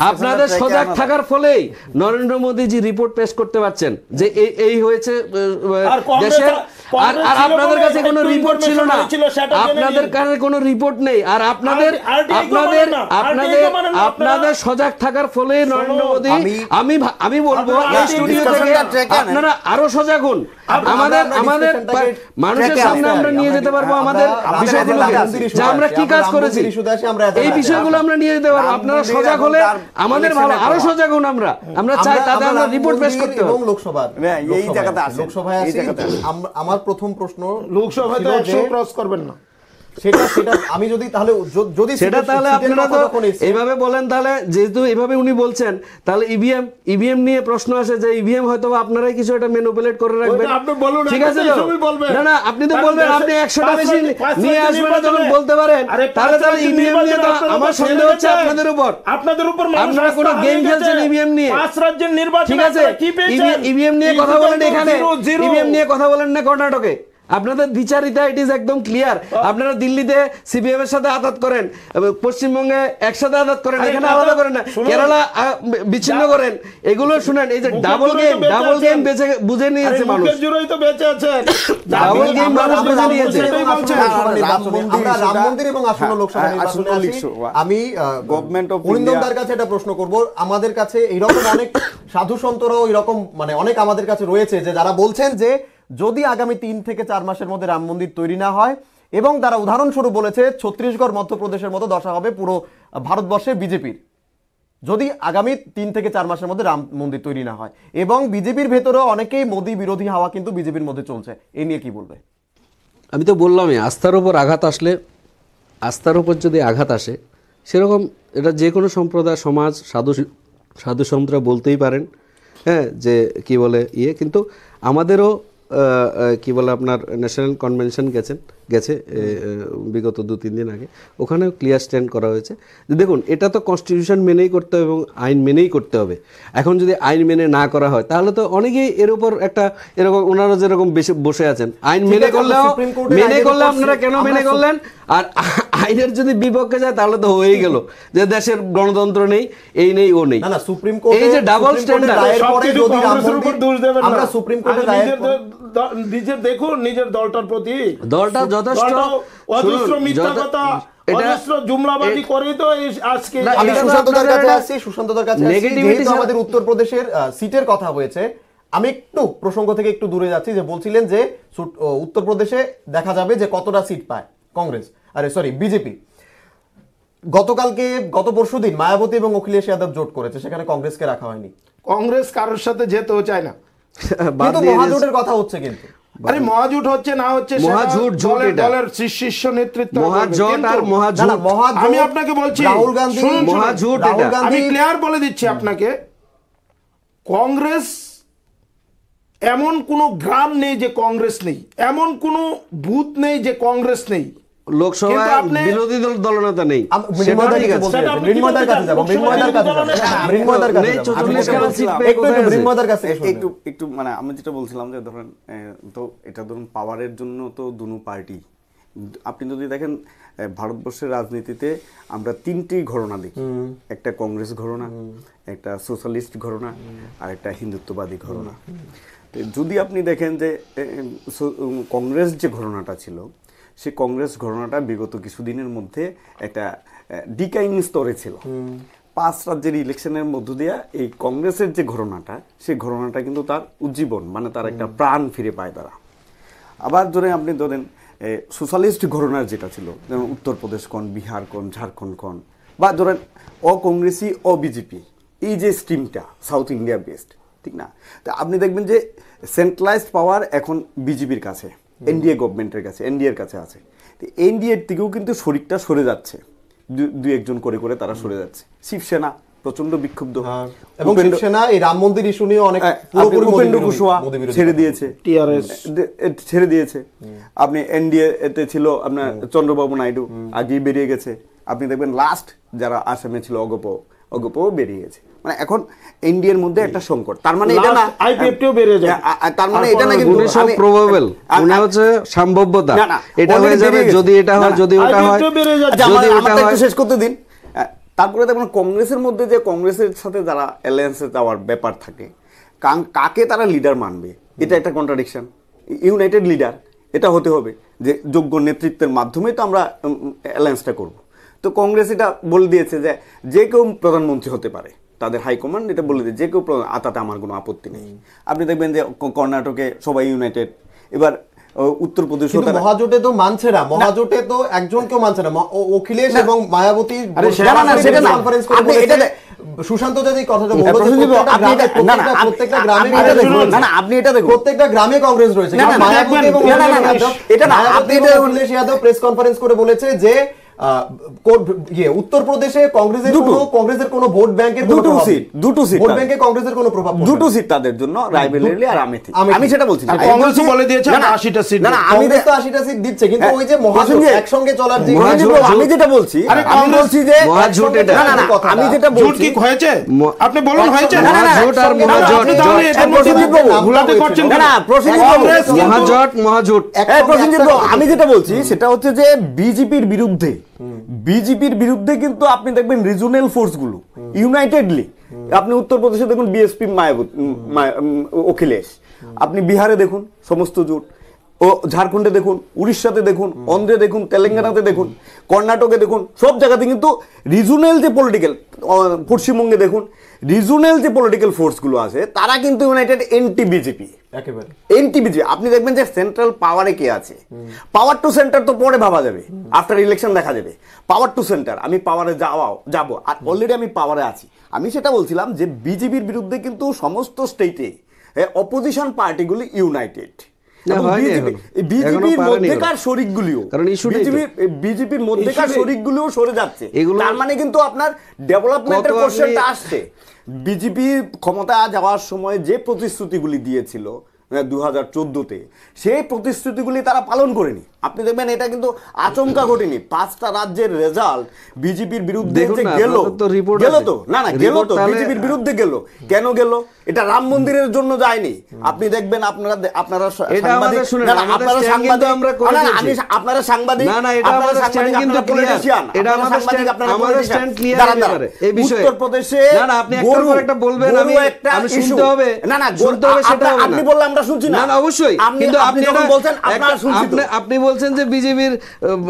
আপনাদের সজাগ থাকার ফলেই নরেন্দ্র মোদীজি রিপোর্ট পেশ করতে পারছেন যে এই হয়েছে দেশের, আর আপনাদের কাছে কোনো রিপোর্ট ছিল না, আপনাদের কাছে কোনো রিপোর্ট নেই, আর আপনাদের আপনাদের সজাগ থাকার ফলে নরেন্দ্র মোদী, আমি বলবো এই স্টুডিও থেকে আপনারা আরো সজাগ হন। আমাদের মানুষের সামনে আমরা নিয়ে যেতে পারবো আমাদের বিষয়গুলোকে, যে আমরা কি কাজ করেছি, এই বিষয়গুলো আমরা নিয়ে যেতে পারবো। আপনারা সজাগ হলে আমাদের ভালো, আরো সজাগ হন। আমরা চাই তাদের আমরা রিপোর্ট পেশ করতে হবে। এবং লোকসভায় এই জায়গাতে আসেন, লোকসভায় এই আসি, জায়গাতে আসেন। আমার প্রথম প্রশ্ন লোকসভায় তো ছিল 100 যে- ক্রস করবেন না। সেটা আমি যদি তাহলে যদি সেটা তাহলে সিটের আপনারা কথা তো যখন এসছে, এইভাবে বলেন, তাহলে যেহেতু এইভাবে উনি বলছেন, তাহলে ইভিএম নিয়ে প্রশ্ন আসে যে ইভিএম হয়তো আপনারাই কিছু একটা ম্যানিপুলেট করে রাখবেন। ওইটা আপনি বলুন, ঠিক আপনি আছে তো তো? এসবই বলবেন। না আপনি তো কারণ বলবেন, দেশে আপনি 100টা পাঁচ বেশি রাজ্যে নিয়ে আসবেন নির্বাচনে- যখন বলতে পারেন, আরে তাহলে পাঁচ রাজ্যে ইভিএম নিয়ে তো নির্বাচনে আমার আপনাদের সন্দেহ উপর হচ্ছে ছেড়ে আপনাদের উপর। আপনাদের উপর মানুষ আপনারা কোনো আস্থা গেম হারিয়ে খেলছেন গেছে। ইভিএম নিয়ে। 5 রাজ্যের নির্বাচন ঠিক আছে, কি পেয়েছেন? ইভিএম নিয়ে কথা বলেন এখানে, 0-0 ইভিএম নিয়ে কথা বলেন না কর্ণাটকে। আপনাদের বিচারিতা ইট ইজ একদম ক্লিয়ার। আপনারা দিল্লিতে সিপিএম এর সাথে আঘাত করেন, পশ্চিমবঙ্গে একসাথে আঘাত করেন, আরে এখানে কথা আলাদা করেন না, শুনুন। কেরালা বিচ্ছিন্ন করেন। এগুলো শুনেন, এই যে ডাবল গেম বুঝে নিয়েছে আরে মানুষ। মুখের জোরেই তো বেঁচে আছেন। ডাবল গেম মানুষ আমরা বুঝে রাম নিয়েছে। মন্দির এবং আসন্ন লোকসভা নির্বাচনে- আমরা রাম মন্দির এবং আসন্ন লোকসভা নির্বাচনে আসি। আমি গভর্নমেন্ট অফ অরিন্দম দার কাছে একটা প্রশ্ন করব। আমাদের কাছে এইরকম অনেক সাধু সন্তরাও এরকম মানে অনেক আমাদের কাছে রয়েছে যে যারা বলছেন যে যদি আগামী 3 থেকে 4 মাসের মধ্যে রাম মন্দির তৈরি না হয়, এবং তারা উদাহরণস্বরূপ বলেছে ছত্তিশগড় মধ্যপ্রদেশের মতো দশা হবে পুরো ভারতবর্ষে বিজেপির, যদি আগামী 3 থেকে 4 মাসের মধ্যে রাম মন্দির তৈরি না হয়। এবং বিজেপির ভেতরেও অনেকেই মোদী বিরোধী হাওয়া কিন্তু বিজেপির মধ্যে চলছে। এই নিয়ে কি বলবে? আমি তো বললামই, আস্থার উপর আঘাত আসলে, আস্থার উপর যদি আঘাত আসে, সেরকম এটা যে কোনো সম্প্রদায়, সমাজ, সাধু সন্তরা বলতেই পারেন, হ্যাঁ, যে কি বলে কিন্তু আমাদেরও কি বলে আপনার ন্যাশনাল কনভেনশন গেছে বিগত 2-3 দিন আগে, ওখানেও ক্লিয়ার স্ট্যান্ড করা হয়েছে যে দেখুন এটা তো কনস্টিটিউশন মেনেই করতে হবে এবং আইন মেনেই করতে হবে। এখন যদি আইন মেনে না করা হয় তাহলে তো অনেকেই এর উপর একটা এরকম, ওনারা যেরকম বসে আছেন, আইন মেনে করলে আপনারা কেন মেনে করলেন, আর আইনের যদি বিপক্ষে যায় তাহলে তো হয়েই গেল যে দেশের গণতন্ত্র নেই, এই নেই ও নেই। না সুপ্রিম কোর্ট এই যে ডাবল স্ট্যান্ডার্ড, আমরা সুপ্রিম কোর্টের রায়ের নিজের দেখুন নিজের দলটার প্রতি, দলটা যথেষ্ট অজস্র মিথ্যা কথা, অজস্র জুমলাবাজি করে তো আজকে। আমি সুশান্তদার কাছে আসছি, সুশান্তদার কাছে আসছি। নেগেটিভিটি যেহেতু আমাদের উত্তরপ্রদেশের সিটের কথা হয়েছে, আমি একটু প্রসঙ্গ থেকে একটু দূরে যাচ্ছি। যে বলছিলেন যে উত্তরপ্রদেশে দেখা যাবে যে কতটা সিট পায় কংগ্রেস, বিজেপি। গত পরশুদিন মায়াবতী এবং অখিলেশ যাদব জোট করেছে, সেখানে কংগ্রেসকে রাখা হয়নি। কংগ্রেস কারোর সাথে যেতেও চায় না। বাদ কিন্তু দিয়ে মহাজোটের কথা হচ্ছে, কিন্তু আরে মহাজোট হচ্ছে না হচ্ছে সেটা মহাজোট এটা। দলের শীর্ষ নেতৃত্ব মহাজোট কিন্তু আর মহাজোট, আমি আপনাকে বলছি রাহুল গান্ধী, শুনুন, শুনুন, মহাজোট রাহুল এটা। গান্ধী- আমি ক্লিয়ার বলে দিচ্ছি আপনাকে, কংগ্রেস এমন কোনো গ্রাম নেই যে কংগ্রেস নেই, এমন কোনো বুথ নেই যে কংগ্রেস নেই। লোকসভায় কিন্তু আপনি- বিরোধী দল দলনেতা নেই, মৃন্ময়দার সেটা ঠিক কাছে আছে। বলতে সেটা চাইছি। আপনি মৃন্ময়দার কি কাছে বলতে যাবো, চান? মৃন্ময়দার কাছে যাবো, মৃন্ময়দার কাছে নেই, যাবো। 44 খানা সিট পেয়ে একটু কোথায় আছে? মৃন্ময়দার কাছে শুনবেন। একটু মানে আমি যেটা বলছিলাম যে ধরেন তো এটা ধরুন পাওয়ারের জন্য তো দুনো পার্টি, আপনি যদি দেখেন ভারতবর্ষের রাজনীতিতে আমরা তিনটি ঘটনা দেখি, একটা কংগ্রেস ঘটনা, একটা সোশ্যালিস্ট ঘটনা, আর একটা হিন্দুত্ববাদী ঘটনা। তো যদি আপনি দেখেন যে কংগ্রেস যে ঘটনাটা ছিল, সেই কংগ্রেস ঘটনাটা বিগত কিছুদিনের মধ্যে একটা ডিকাইং স্তরে ছিল। 5 রাজ্যের ইলেকশনের মধ্য দিয়ে এই কংগ্রেসের যে ঘটনাটা, সেই ঘটনাটা কিন্তু তার উজ্জীবন, মানে তার একটা প্রাণ ফিরে পায় তারা। আবার ধরেন আপনি ধরেন সোশ্যালিস্ট ঘটনার যেটা ছিল, যেমন উত্তরপ্রদেশ কোন, বিহার কোন, ঝাড়খণ্ড কোন, বা ধরেন অকংগ্রেসি বিজেপি, এই যে স্ট্রিমটা সাউথ ইন্ডিয়া বেস্ট, ঠিক না? তো আপনি দেখবেন যে সেন্ট্রালাইজড পাওয়ার এখন বিজেপির কাছে, এনডিএ গভর্নমেন্টের কাছে, এনডিএর কাছে আছে। তো এনডিএর থেকেও কিন্তু শরিকটা সরে যাচ্ছে, দুই একজন করে করে তারা সরে যাচ্ছে। শিবসেনা প্রচন্ড বিক্ষুব্ধ, এবং শিবসেনা এই রাম মন্দির ইস্যু নিয়ে অনেক পুরোপুরি উপেন্দ্র কুশওয়াহা মোদি বিরোধী ছেড়ে দিয়েছে, টিআরএস ছেড়ে দিয়েছে। আপনি এনডিএ তে ছিল আপনার চন্দ্রবাবু নাইডু, আগেই বেরিয়ে গেছে। আপনি দেখবেন লাস্ট যারা আসামে ছিল অগপও বেরিয়ে গেছে। মানে এখন এনডিএর মধ্যে একটা সংকট। তার মানে এটা না আইপিএফটিও বেরিয়ে যাবে। তার মানে এটা না কিন্তু উনি সব প্রবাবল, উনি হচ্ছে সম্ভাব্যতা, না, না, এটা হয়ে already যাবে বেরিয়ে গেছে। যদি এটা হয়, না, যদি ওটা হয়, আইপিএফটিও বেরিয়ে যাচ্ছে। আচ্ছা, যদি আমারটা ওটা একটু হয়। শেষ করতে দিন। তারপরে দেখুন কংগ্রেসের মধ্যে যে কংগ্রেসের সাথে যারা অ্যালায়েন্সে যাওয়ার ব্যাপার থাকে, কাকে তারা লিডার মানবে, এটা একটা কন্ট্রাডিকশন। ইউনাইটেড লিডার এটা হতে হবে যে যোগ্য নেতৃত্বের মাধ্যমেই তো আমরা অ্যালায়েন্সটা করব। তো কংগ্রেস এটা বলে দিয়েছে যে যে কেউ প্রধানমন্ত্রী হতে পারে, তাদের হাইকমান্ড এটা বলে দিয়ে যে কেউ তাতে আমার কোনো আপত্তি নেই। আপনি দেখবেন যে কর্ণাটকে সবাই ইউনাইটেড, এবার উত্তরপ্রদেশ মহাজোটে তো মানছে না, মহাজোটে তো একজনকেও মানছে না। অখিলেশ এবং মায়াবতী আরে সেটা না, সেটা না। কনফারেন্স করে আপনি বলেছে, এটা সুশান্ত যদি কথাটা প্রসেনজিৎ বাবু, আপনি এটা- না, না, প্রত্যেকটা আপনি গ্রামে এটা দেখুন, কংগ্রেস না, না, আপনি এটা দেখুন। প্রত্যেকটা গ্রামে কংগ্রেস রয়েছে। না, না, না, মায়াবতী এবং না, না, না, অখিলেশ যাদব, এটা না, মায়াবতী আপনি এবং এটা- অখিলেশ যাদব প্রেস কনফারেন্স করে বলেছে যে উত্তরপ্রদেশে কংগ্রেসের কোনো ভোট ব্যাংকের দুটো সিট ভোট ব্যাংকে কংগ্রেসের কোনো প্রভাব পড়বে না। দুটো সিট তাদের জন্য, রায়বেরেলি আর আমেথি। আমি সেটা বলছি না। কংগ্রেসও বলে দিয়েছে না, না, 80টা সিট না, না, আমি কংগ্রেস তো 80টা সিট দিচ্ছে, কিন্তু ওই যে মহাজোট প্রসেনজিৎ, একসঙ্গে চলার যে প্রসেনজিৎ বাবু, আমি যেটা বলছি, আরে আমি কংগ্রেস- বলছি যে মহাজোট এটা। না, না, না, আমি যেটা জোট বলছি কি হয়েছে? আপনি বলুন হয়েছে? না, না, না, মহাজোট আর না, না, মহাজোট, আপনি তাহলে জোট। এটার মধ্যে প্রসেনজিৎ বাবু, ভুলাতে করছেন না, কেন? না, প্রসেনজিৎ বাবু, কংগ্রেস কিন্তু- মহাজোট প্রসেনজিৎ বাবু, আমি যেটা বলছি সেটা হচ্ছে যে বিজেপির বিরুদ্ধে কিন্তু আপনি দেখবেন রিজনাল ফোর্সগুলো ইউনাইটেডলি, আপনি উত্তরপ্রদেশে দেখুন বিএসপি অখিলেশ, আপনি বিহারে দেখুন সমস্ত জোট, ও ঝাড়খণ্ডে দেখুন, উড়িষ্যাতে দেখুন, অন্ধ্রে দেখুন, তেলেঙ্গানাতে দেখুন, কর্ণাটকে দেখুন, সব জায়গাতে কিন্তু রিজনাল যে পলিটিক্যাল, পশ্চিমবঙ্গে দেখুন রিজনাল যে পলিটিক্যাল ফোর্সগুলো আছে তারা কিন্তু ইউনাইটেড এনটি বিজেপি, একেবারে এনটি বিজেপি। আপনি দেখবেন যে সেন্ট্রাল পাওয়ারে কে আছে, পাওয়ার টু সেন্টার তো পরে ভাবা যাবে, আফটার ইলেকশন দেখা যাবে। পাওয়ার টু সেন্টার, আমি পাওয়ারে যাব, আর অলরেডি আমি পাওয়ারে আছি। আমি সেটা বলছিলাম যে বিজেপির বিরুদ্ধে কিন্তু সমস্ত স্টেটে অপোজিশন পার্টিগুলি ইউনাইটেড। না, হয়নি এখনো। এখনো বিজেপির পারেনি মধ্যেকার শরিকগুলিও, কারণ issue নেই তো। বিজেপির মধ্যেকার issue নেই। শরিকগুলিও সরে যাচ্ছে। এগুলো- তার মানে কিন্তু আপনার ডেভেলপমেন্টের কত আপনি- কোশ্চেনটা আসছে। বিজেপি ক্ষমতা যাওয়ার সময় যে প্রতিশ্রুতিগুলি দিয়েছিল 2014-তে, সেই প্রতিশ্রুতিগুলি তারা পালন করেনি। আপনি দেখবেন এটা কিন্তু আচমকা ঘটেনি। 5টা রাজ্যের রেজাল্ট বিজেপির বিরুদ্ধে দেখুন যে না, গেল, আপনাদের তো report গেল আছে। তো, না না, গেল report তো, তাহলে- বিজেপির বিরুদ্ধে গেল। কেন গেল? এটা রাম মন্দিরের জন্য যায়নি। আপনি দেখবেন আপনারা এটা আমাদের সাংবাদিক, শুনেন, না, না, আমাদের আপনারা stand সাংবাদিক, কিন্তু আমরা করে না, না, দিয়েছি। আপনারা সাংবাদিক, না, না, এটা আপনারা আমাদের সাংবাদিক, stand কিন্তু আপনারা clear। politician, এটা আপনারা আমাদের সাংবাদিক, stand- আপনারা আমাদের politician। stand clear দাঁড়ান, এই দাঁড়ান। ব্যাপারে, এই বিষয়ে। উত্তরপ্রদেশে না, না, আপনি একটার পর একটা বলবেন, গরু আমি- একটা আমি issue। শুনতে হবে। না, না, শুনতে হবে, সেটা হবে আপনি না। বললে আমরা শুনছি না। না, না, অবশ্যই। আপনি কিন্তু আপনি যখন এটা- বলছেন আপনারা শুনছি তো। আপনি বলছেন যে বিজেপির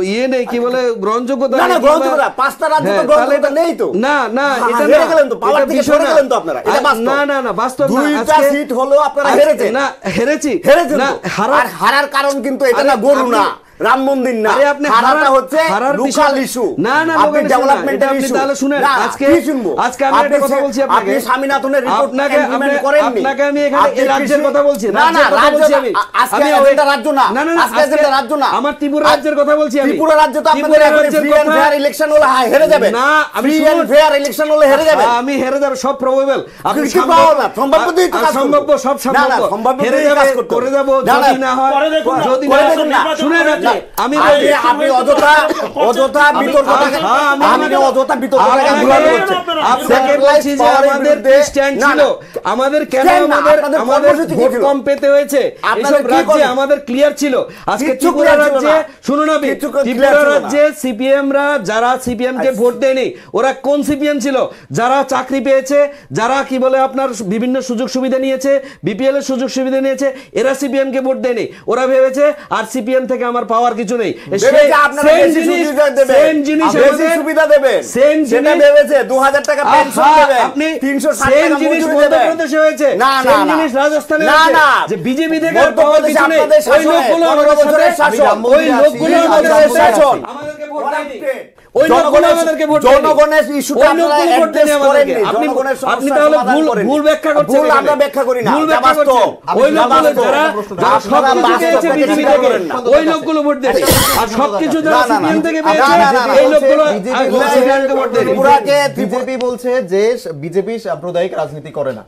ইয়ে নেই, কি বলে, গ্রহণযোগ্যতা না, না, নেই, গ্রহণযোগ্যতা, কিংবা- 5টা রাজ্যে তো হ্যাঁ, গ্রহণযোগ্যতা তাহলে নেই তো। না, না, এটা হেরে না। গেলেন তো, পাওয়ার এটা থেকে বিষয় সরে না। গেলেন তো আপনারা। এটা বাস্তব। না, না, না, বাস্তব না। 2টা আজকে- সিট হলো আপনারা আজ- হেরেছেন। না, হেরেছি হেরেছেন না, তো। আর হারার কারণ কিন্তু এটা না, গরু না। রাম মন্দির না, আরে আপনি হারাটা হচ্ছে হারার লোকাল বিষয়- ইস্যু। না না আপনি লোকাল ডেভেলপমেন্টের আপনি ইস্যু। তাহলে শুনেন, না, আজকে কি শুনবো? আজকে আমি একটা কথা বলছি আপনাকে, আপনি স্বামীনাথনের রিপোর্ট আপনাকে ইমপ্লিমেন্ট করেননি। আপনাকে আমি এখানে আপনি এই রাজ্যের কৃষি- কথা বলছি, না না, রাজ্যের কথা রাজ্য বলছি না, আমি। আজকে আমি এজেন্ডা রাজ্য না, না না আজকে এজেন্ডা রাজ্য না, আমার ত্রিপুরা রাজ্যের কথা বলছি আমি। ত্রিপুরা রাজ্য তো আপনাদের ত্রিপুরা এখন রাজ্যের ফ্রি এন্ড কথা- ফেয়ার ইলেকশন হলে হেরে যাবে না, আমি ফ্রি শুনুন। এন্ড ফেয়ার ইলেকশন হলে হেরে যাবে। আমি হেরে যাব, সব প্রবাবল। আপনি কিছু পাওয়া না, সম্ভাব্য দিয়েই তো কাজ করবো। সম্ভাব্য, সব না, না, সম্ভাব্য। সম্ভাব্য হেরে দিয়েই যাবে, কাজ করতে হবে। করে যাব, না, না, যদি না হয়, পরে দেখুন না, যদি করে না দেখুন না। শুনে রাখি, আমি আপনি বলি, আপনি অযথা বিতর্কটাকে আপনি অযথা বিতর্কটাকে ঘুরাতে হচ্ছে। আপনাকে বলছি যে আমাদের স্ট্যান্ড ছিল, আমাদের কেন stand না, আমাদের আপনাদের আমাদের কর্মসূচি কি ভোট ছিল? কম পেতে হয়েছে, আপনাদের এসব কি রাজ্যে কর্ম- আমাদের ক্লিয়ার ছিল। আজকে কিচ্ছু ত্রিপুরা clear ছিল রাজ্যে না। শুনুন আমি, কিচ্ছু clear ত্রিপুরা ছিল না। রাজ্যে সিপিএমরা যারা সিপিএম কে ভোট দেয়নি, ওরা কোন সিপিএম ছিল? যারা চাকরি পেয়েছে, যারা কি বলে আপনার বিভিন্ন সুযোগ সুবিধা নিয়েছে, বিপিএল এর সুযোগ সুবিধা নিয়েছে, এরা সিপিএম কে ভোট দেয়নি। ওরা ভেবেছে আর সিপিএম থেকে আমার পাওয়ার কিছু নেই। ভেবেছে আপনারা বেশি সুবিধা দেবেন, সেম জিনিস বেশি আমাদের সুবিধা দেবেন, সেম সেটা জিনিস ভেবেছে 2000 টাকা পেনশন দেবেন, আপনি 360 সেম টাকা জিনিস মজুরি দেবেন। মধ্যপ্রদেশে হয়েছে, না না সেম না জিনিস রাজস্থানে না হয়েছে, না যে বিজেপি থেকে আর পাওয়ার মধ্যপ্রদেশে কিছু নেই। আপনাদের ওই শাসনে লোকগুলো 15 আমাদের বছরের সাথে- শাসন, ওই লোকগুলো আমাদের আপনাদের সাথে- শাসন। আমাদেরকে ভোট দেয়নি। ওই লোকগুলো জনগণের আমাদেরকে ভোট দেয়নি। জনগণের ইস্যুটা ওই আপনারা লোকগুলো ভোট দেয়নি অ্যাড্রেস আমাদেরকে। করেননি, আপনি জনগণের আপনি সমস্যার তাহলে সমাধান ভুল করেননি। ভুল ব্যাখ্যা করছেন। ভুল এখানে। আমরা ব্যাখ্যা করি না, ভুল যা ব্যাখ্যা বাস্তব। করছেন। ওই যা লোকগুলো বাস্তব। যারা আপনারা সবকিছু বাস্তব পেয়েছে থেকে বিজেপি চিন্তা থেকে, করেন না। ওই লোকগুলো ভোট দেয়নি। আর সবকিছু যারা না, না, না। সিপিএম থেকে না, পেয়েছে, না, না, না। এই লোকগুলো বিজেপি সিপিএম কে ভোট দেয়নি। ত্রিপুরাকে বিজেপি বলছে যে বিজেপি সাম্প্রদায়িক রাজনীতি করে না।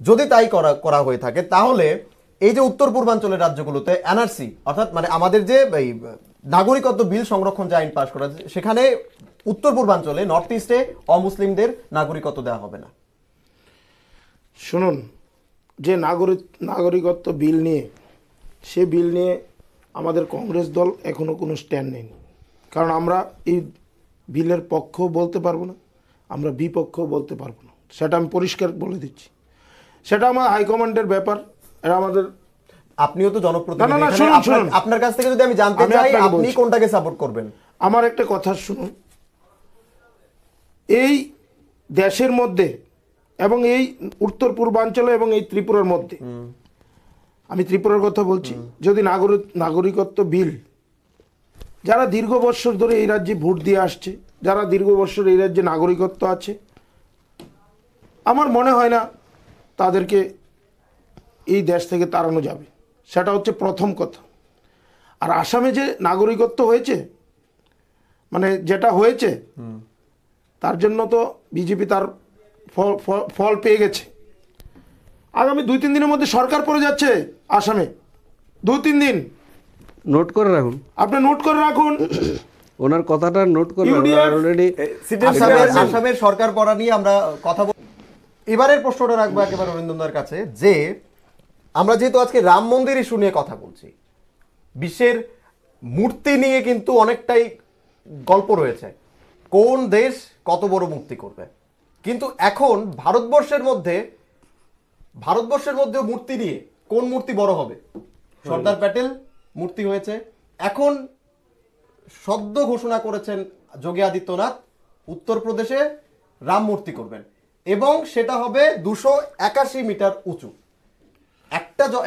যদি তাই করা হয়ে থাকে, তাহলে এই যে উত্তর পূর্বাঞ্চলের রাজ্যগুলোতে এনআরসি অর্থাৎ মানে আমাদের যে এই নাগরিকত্ব বিল সংরক্ষণ যে আইন পাশ করা, সেখানে উত্তর পূর্বাঞ্চলে নর্থ ইস্টে অমুসলিমদের নাগরিকত্ব দেওয়া হবে না। শুনুন, যে নাগরিকত্ব বিল নিয়ে, সে বিল নিয়ে আমাদের কংগ্রেস দল এখনো কোনো স্ট্যান্ড নেয়নি। কারণ আমরা এই বিলের পক্ষ বলতে পারবো না, আমরা বিপক্ষ বলতে পারবো না, সেটা আমি পরিষ্কার বলে দিচ্ছি। সেটা আমার হাইকমান্ডের ব্যাপার, এটা আমাদের। আপনিও তো জনপ্রতিনিধি, না, না, এখানে শুনুন, শুনুন। আপনার কাছ থেকে যদি আমি জানতে আমি চাই আপনাকে আপনি বলছি। কোনটাকে সাপোর্ট করবেন? আমার একটা কথা শুনুন, এই দেশের মধ্যে এবং এই উত্তর পূর্বাঞ্চলে এবং এই ত্রিপুরার মধ্যে, আমি ত্রিপুরার কথা বলছি, যদি নাগরিকত্ব বিল, যারা দীর্ঘ বৎসর ধরে এই রাজ্যে ভোট দিয়ে আসছে, যারা দীর্ঘ বৎসর এই রাজ্যে নাগরিকত্ব আছে, আমার মনে হয় না তাদেরকে এই দেশ থেকে তাড়ানো যাবে। সেটা হচ্ছে প্রথম কথা। আর আসামে যে নাগরিকত্ব হয়েছে, মানে যেটা হয়েছে, তার জন্য তো বিজেপি তার ফল পেয়ে গেছে। আগামী 2-3 দিনের মধ্যে সরকার পড়ে যাচ্ছে আসামে, 2-3 দিন নোট করে রাখুন, আপনি নোট করে রাখুন। ওনার কথাটা নোট করে UDF অলরেডি। আসামের সরকার পড়া নিয়ে আমরা কথা বল। এবারের প্রশ্নটা রাখবো একেবারে অরিন্দমদার কাছে, যে আমরা যেহেতু আজকে রাম মন্দির ইস্যু নিয়ে কথা বলছি, বিশ্বের মূর্তি নিয়ে কিন্তু অনেকটাই গল্প রয়েছে, কোন দেশ কত বড় মূর্তি করবে। কিন্তু এখন ভারতবর্ষের মধ্যে মূর্তি নিয়ে কোন মূর্তি বড় হবে? সর্দার প্যাটেল মূর্তি হয়েছে, এখন সদ্য ঘোষণা করেছেন যোগী আদিত্যনাথ উত্তরপ্রদেশে রাম মূর্তি করবেন এবং সেটা হবে 281 মিটার উঁচু।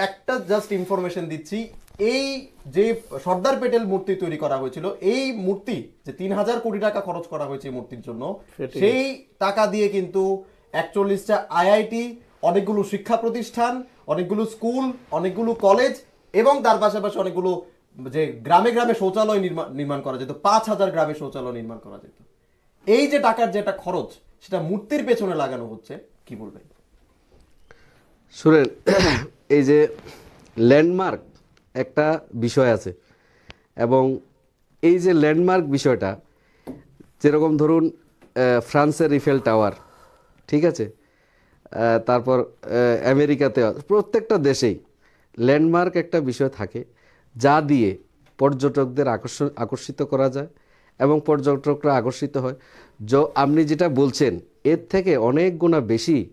একটা জাস্ট ইনফরমেশন দিচ্ছি, এই যে সর্দার প্যাটেল মূর্তি তৈরি করা হয়েছিল, এই মূর্তি যে 3000 কোটি টাকা খরচ করা হয়েছে এই মূর্তির জন্য, সেই টাকা দিয়ে কিন্তু 41টা আইআইটি, অনেকগুলো শিক্ষা প্রতিষ্ঠান, অনেকগুলো স্কুল, অনেকগুলো কলেজ এবং তার পাশাপাশি অনেকগুলো যে গ্রামে গ্রামে শৌচালয় নির্মাণ করা যেত, 5000 গ্রামে শৌচালয় নির্মাণ করা যেত। এই যে টাকার যেটা খরচ, সেটা মূর্তির পেছনে লাগানো হচ্ছে, কি বলবেন? শুনেন, এই যে ল্যান্ডমার্ক একটা বিষয় আছে, এবং এই যে ল্যান্ডমার্ক বিষয়টা, যেরকম ধরুন ফ্রান্সের ইফেল টাওয়ার, ঠিক আছে, তারপর আমেরিকাতে, প্রত্যেকটা দেশেই ল্যান্ডমার্ক একটা বিষয় থাকে, যা দিয়ে পর্যটকদের আকর্ষিত করা যায় এবং পর্যটকরা আকর্ষিত হয়। আপনি যেটা বলছেন, এর থেকে অনেক গুণা বেশি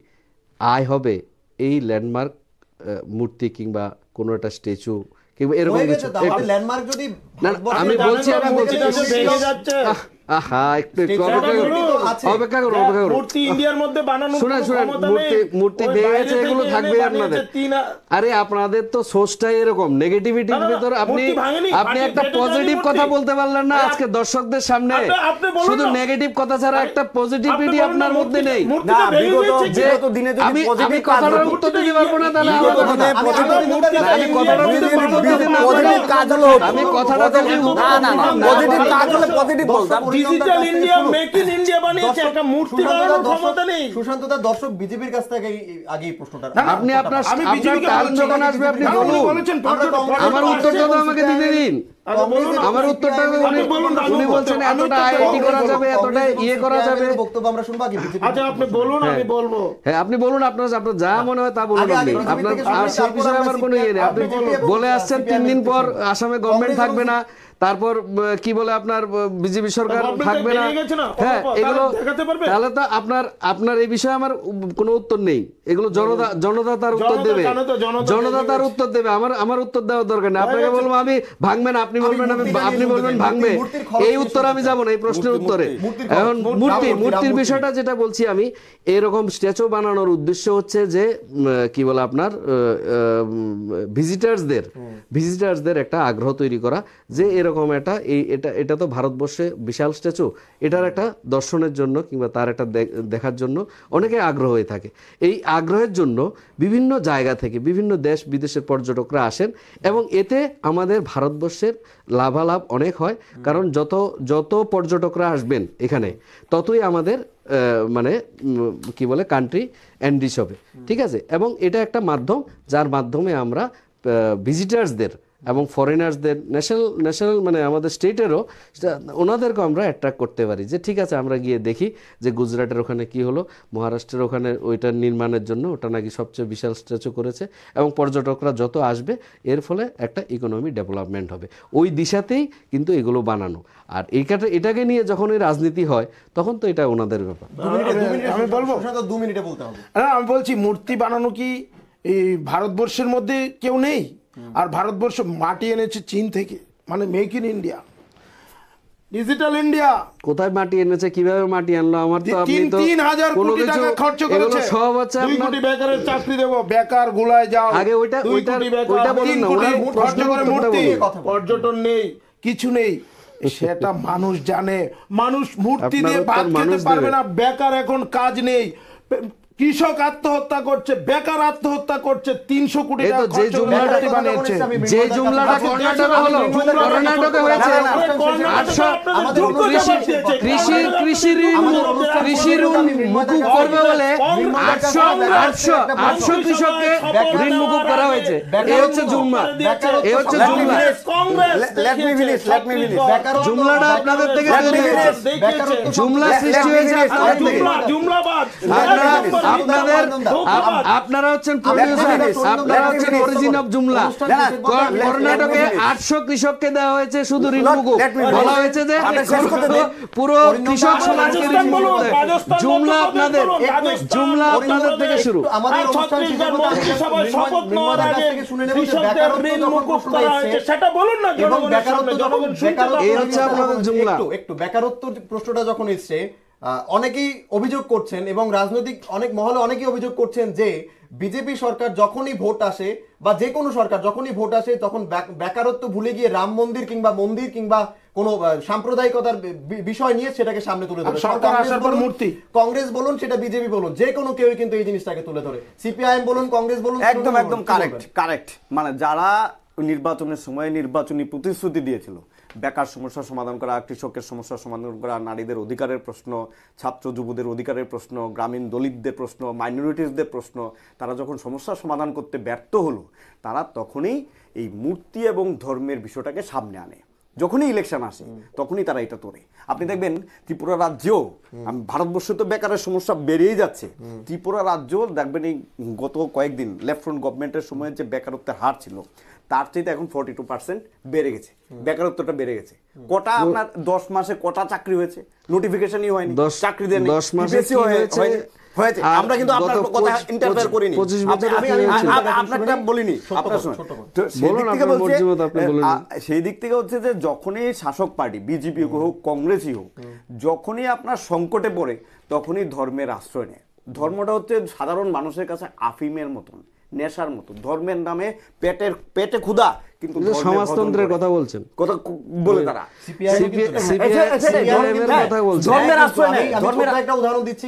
আয় হবে এই ল্যান্ডমার্ক মূর্তি কিংবা কোনো একটা স্ট্যাচু কিংবা এরকম কিছু। ল্যান্ডমার্ক যদি না, আমি বলছি আহা একটু একটু সেটা অপেক্ষা করুন, মূর্তি তো আছে। অপেক্ষা করুন, অপেক্ষা করুন। মূর্তি ইন্ডিয়ার মধ্যে বানানোর শুনেন কোনো শুনেন, ক্ষমতা মূর্তি নেই। মূর্তি ওই ভেঙেছে, বাইরে এগুলো থেকে থাকবে এনে আপনাদের। বানিয়েছে আরে আপনাদের তো সোর্সটাই এরকম নেগেটিভিটির না, না, ভিতর আপনি মূর্তি ভাঙেনি, আপনি ভাঙে একটা কেটে পজিটিভ যায়নি কথা মূর্তি। বলতে পারলেন না আরে আজকে দর্শকদের সামনে। আপনি বলুন শুধু না। নেগেটিভ কথা ছাড়া একটা পজিটিভিটি আপনি বলুন আপনার না, মধ্যে মূর্তি- নেই। মূর্তি না, তো ভেঙে বিগত গেছে। যে- বিগত দিনে যদি আমি positive কাজ কথাটার হতো, উত্তর দিতে পারবো না তাহলে বিগত আমার দিনে কথা। positive- আমি কথাটার ইন্ডিয়ার উত্তর মধ্যে দিতে বানানো পারবো না। positive কাজ হলো হতো। আমি কথাটা যদি না না না, পজিটিভ কাজ হলে পজিটিভ বলতাম। Digital India, make in India বানিয়েছে, একটা মূর্তি বানানোর ক্ষমতা নেই। সুশান্ত দা, দর্শক বিজেপির কাছ থেকে আগে এই প্রশ্নটা আপনি আপনার আমি আপনার বিজেপিকে টান বলছি, যখন আসবে আপনি না, উনি বলুন। বলেছেন আমার উত্তরটা তো আমাকে দিতে দিন। আমার উত্তরটা আপনি বলুন, উনি বলছেন এতটা আইআইটি করা যাবে, এতটা ইয়ে করা যাবে। বক্তব্য আমরা শুনবো আগে বিজেপি। আচ্ছা আপনি বলুন, আমি বলবো। হ্যাঁ আপনি বলুন, আপনার আপনার যা মনে হয় তা বলুন। আগে আপনি বিজেপি আপনার থেকে শুনি, আর সেই তারপর বিষয়ে আমরা আমার কোনো ইয়ে নেই। আপনি বিজেপি এবং বলে আসছেন CPIM 3 দিন পর থেকে আসামে গভর্নমেন্ট কংগ্রেস থাকবে না, তারপর কি বলে আপনার বিজেপি সরকার গভর্নমেন্ট থাকবে না। বেরিয়ে গেছে না, হ্যাঁ তাহলে এগুলো দেখাতে পারবে? তাহলে তো আপনার এই বিষয়ে আমার কোনো উত্তর নেই। এগুলো জনতা তার উত্তর জনতা দেবে, কেন তো জনতা জনতা বেরিয়ে তার গেছে। উত্তর দেবে। আমার উত্তর দেওয়ার দরকার নেই। আপনাকে বলবো আমি ভাঙবে না, আপনি বলবেন আপনি বলবেন ভাঙবে। এই উত্তর আমি যাব না এই প্রশ্নের উত্তরে। এখন মূর্তির বিষয়টা যেটা বলছি আমি, এরকম স্ট্যাচু বানানোর উদ্দেশ্য হচ্ছে যে কি বলে আপনার ভিজিটার্সদের একটা আগ্রহ তৈরি করা, যে এরকম এটা তো ভারতবর্ষে বিশাল স্ট্যাচু, এটার একটা দর্শনের জন্য কিংবা তার একটা দেখার জন্য অনেকে আগ্রহ হয়ে থাকে। এই আগ্রহের জন্য বিভিন্ন জায়গা থেকে বিভিন্ন দেশ বিদেশের পর্যটকরা আসেন এবং এতে আমাদের ভারতবর্ষের লাভালাভ অনেক হয়। কারণ যত পর্যটকরা আসবেন এখানে ততই আমাদের মানে কি বলে কান্ট্রি এনরিচ হবে, ঠিক আছে। এবং এটা একটা মাধ্যম যার মাধ্যমে আমরা ভিজিটার্সদের এবং ফরেনার্সদের ন্যাশনাল মানে আমাদের স্টেটেরও ওনাদেরকে আমরা অ্যাট্রাক্ট করতে পারি, যে ঠিক আছে আমরা গিয়ে দেখি যে গুজরাটের ওখানে কি হলো, মহারাষ্ট্রের ওখানে ওইটা নির্মাণের জন্য ওটা নাকি সবচেয়ে বিশাল স্ট্যাচু করেছে, এবং পর্যটকরা যত আসবে এর ফলে একটা ইকোনমি ডেভেলপমেন্ট হবে। ওই দিশাতেই কিন্তু এগুলো বানানো। আর এটাকে নিয়ে যখন এই রাজনীতি হয় তখন তো এটা ওনাদের ব্যাপার। আমি বলবো, সুশান্ত 2 মিনিটে বলতে হবে। আমি বলছি মূর্তি বানানো কি এই ভারতবর্ষের মধ্যে কেউ নেই? আর ভারতবর্ষ মাটি এনেছে চীন থেকে, মানে make in India, digital India. কোথায় মাটি এনেছে, কিভাবে মাটি আনলো, আমার তো আপনি তো 3,000 কোনো কোটি কিছু টাকা খরচ এগুলো করেছে। সব হচ্ছে 2 আপনার কোটি বেকারের চাকরি দেবো, বেকার গুলায় যাও। আগে 2 কোটি বেকার, ওইটা বলুন 3 না, কোটি ওনার খরচ করে প্রশ্নের মূর্তি, উত্তরটা বলুন। পর্যটন নেই, কিছু নেই। সেটা মানুষ জানে। মানুষ মূর্তি আপনার দিয়ে উত্তর ভাত খেতে মানুষ পারবে দেবে। না। বেকার এখন কাজ নেই, কৃষক আত্মহত্যা করছে, বেকার আত্মহত্যা করছে। 300 কোটি এই টাকা তো যে খরচ করে জুমলাটা মূর্তি বানিয়েছে। যে জুমলাটা কর্ণাটকে হলো, কর্ণাটকে হয়েছে কৃষি ঋণ মুকুব করবে বলে 800 কৃষককে ঋণ মুকুব করা হয়েছে। এ হচ্ছে জুমলা, এ হচ্ছে জুমলা। Let me finish. জুমলাটা আপনাদের থেকে তৈরি হয়েছে, জুমলা সৃষ্টি হয়েছে আপনাদের থেকে। আপনারা হচ্ছেন প্রডিউসার, আপনারা হচ্ছেন অরিজিন অফ জুমলা। কর্ণাটকে 800 কৃষককে দেওয়া হয়েছে শুধু ঋণ মুকুব, বলা হয়েছে যে পুরো কৃষক সমাজকে ঋণ মুকুব দেয়। জুমলা আপনাদের থেকে শুরু। আমাদের অনুষ্ঠান শেষে শপথ নেওয়ার আগে কৃষকদের ঋণ মুকুব করা হয়েছে, সেটা বলুন না জনগণের সামনে, জনগণ শুনতে পাবে। এই হচ্ছে আপনাদের জুমলা। একটু বেকারত্ব প্রশ্নটা যখন এসছে, অনেকেই অভিযোগ করছেন এবং রাজনৈতিক অনেক মহলে অনেকেই অভিযোগ করছেন যে বিজেপি সরকার যখনই ভোট আসে বা যে কোনো সরকার যখনই ভোট আসে তখন বেকারত্ব ভুলে গিয়ে রাম মন্দির কিংবা কোনো সাম্প্রদায়িকতার বিষয় নিয়ে সেটাকে সামনে তুলে ধরে। সরকার আসার পর মূর্তি, কংগ্রেস বলুন সেটা বিজেপি বলুন, যে কোনো কেউ কিন্তু এই জিনিসটাকে তুলে ধরে। সিপিআইএম বলুন, কংগ্রেস বলুন, একদম কারেক্ট। মানে যারা নির্বাচনের সময় নির্বাচনী প্রতিশ্রুতি দিয়েছিল, বেকার সমস্যার সমাধান করা, কৃষকের সমস্যার সমাধান করা, নারীদের অধিকারের প্রশ্ন, ছাত্র যুবদের অধিকারের প্রশ্ন, গ্রামীণ দলিতদের প্রশ্ন, মাইনরিটিসদের প্রশ্ন, তারা যখন সমস্যার সমাধান করতে ব্যর্থ হলো, তারা তখনই এই মূর্তি এবং ধর্মের বিষয়টাকে সামনে আনে। যখনই ইলেকশন আসে তখনই তারা এটা তোলে। আপনি দেখবেন ত্রিপুরা রাজ্যেও, ভারতবর্ষে তো বেকারের সমস্যা বেড়েই যাচ্ছে, ত্রিপুরা রাজ্যেও দেখবেন এই গত কয়েকদিন লেফট ফ্রন্ট গভর্নমেন্টের সময় যে বেকারত্বের হার ছিল তার চাইতে এখন 42% বেড়ে গেছে, বেকারত্বটা বেড়ে গেছে। কটা আপনার 10 মাসে কটা চাকরি হয়েছে? নোটিফিকেশনই হয়নি, চাকরি দেয়নি, 10 মাসে কি হয়েছে হয়েছে, আমরা কিন্তু আপনার গত কথা ইন্টারফেয়ার করিনি। 25 বছর আমি আপনারটা বলিনি, আপনার শুনুন। তো সেই বলুন, দিক থেকে আপনার বলছে, মর্জি মতো আপনি বলে নিন। সেই দিক থেকে হচ্ছে যে যখনই শাসক পার্টি বিজেপি হোক কংগ্রেসই হোক, যখনই আপনার সংকটে পড়ে তখনই ধর্মের আশ্রয় নেয়। ধর্মটা হচ্ছে সাধারণ মানুষের কাছে আফিমের মতন, নেশার মতো। ধর্মের নামে পেটে ক্ষুধা, কিন্তু ধর্মের সমাজতন্ত্রের ভজন কথা করে। বলছেন, কথা বলে তারা সিপিআইএম-এর কথা বলছেন। ধর্মের আশ্রয় নেয়, আমি ধর্মের ছোট্ট একটা উদাহরণ দিচ্ছি।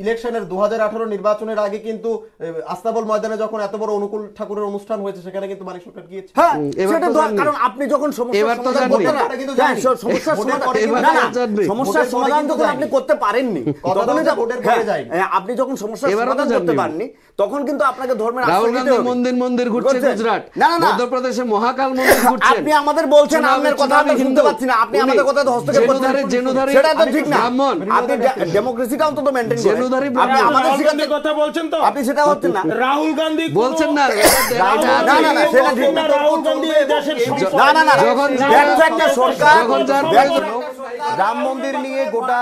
ইলেকশনের 2018 নির্বাচনের আগে কিন্তু আস্তাবল ময়দানে যখন এত বড় অনুকূল ঠাকুরের অনুষ্ঠান হয়েছে, সেখানে কিন্তু মানিক সরকার গিয়েছে। হ্যাঁ, এবার সেটা তো তো জাননি। কারণ আপনি যখন সমস্যার এবার তো সমাধান জাননি। করতে এটা কিন্তু হ্যাঁ, জানি। সমস্যার ভোটের সমাধান পরে কিন্তু না, না, জাননি। সমস্যার ভোটের পরে সমাধান কিন্তু যখন জানি। আপনি করতে পারেননি, কথা তখনই বলতে তো ভোটের পরে যায়নি। আপনি যখন সমস্যার এবারও তো সমাধান করতে জাননি। পারেননি, তখন কিন্তু আপনাকে ধর্মের রাহুল আশ্রয় নিতে গান্ধী হবে। মন্দির মন্দির ঘুরছে বুঝছেন? গুজরাট, না, না, না। মধ্যপ্রদেশে মহাকাল মন্দির ঘুরছেন। আপনি আমাদের বলছেন, আপনার কথা আমরা শুনতে পাচ্ছি না। আপনি আমাদের কথাতে হস্তক্ষেপ করছেন, জেনুধারী সেটা তো ঠিক না। ব্রাহ্মণ, আপনি ডেমোক্রেসিটা অন্তত মেইনটেইন করেন। জেনুধারী আপনি ব্রাহ্মণ। আমাদের রাহুল গান্ধীর শিখাতে কথা বলছেন তো? আপনি সেটা হচ্ছেন না। রাহুল গান্ধী বলছেন না, না, না, না, সেটা ঠিক না। রাহুল গান্ধী এই দেশের না, না, না, যখন ব্যর্থ একটা সরকার, যখন যার ব্যর্থ প্রয়োজন- রাম মন্দির নিয়ে গোটা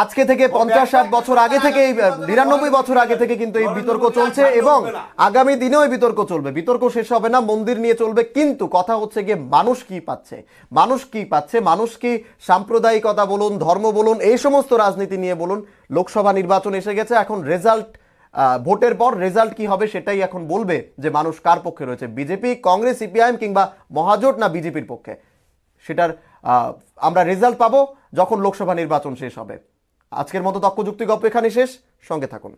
আজকে থেকে 50-60 বছর আগে থেকে 99 বছর আগে থেকে কিন্তু এই বিতর্ক চলছে এবং আগামী দিনেও এই বিতর্ক চলবে। বিতর্ক শেষ হবে না, মন্দির নিয়ে চলবে। কিন্তু কথা হচ্ছে গিয়ে মানুষ কি পাচ্ছে, মানুষ কি পাচ্ছে, মানুষ কি সাম্প্রদায়িকতা বলুন, ধর্ম বলুন, এই সমস্ত রাজনীতি নিয়ে বলুন। লোকসভা নির্বাচন এসে গেছে, এখন রেজাল্ট, ভোটের পর রেজাল্ট কি হবে সেটাই এখন বলবে যে মানুষ কার পক্ষে রয়েছে, বিজেপি, কংগ্রেস, সিপিআইএম কিংবা মহাজোট না বিজেপির পক্ষে। সেটার আমরা রেজাল্ট পাবো যখন লোকসভা নির্বাচন শেষ হবে। আজকের মতো তক্ক যুক্তি গল্প এখানে শেষ, সঙ্গে থাকুন।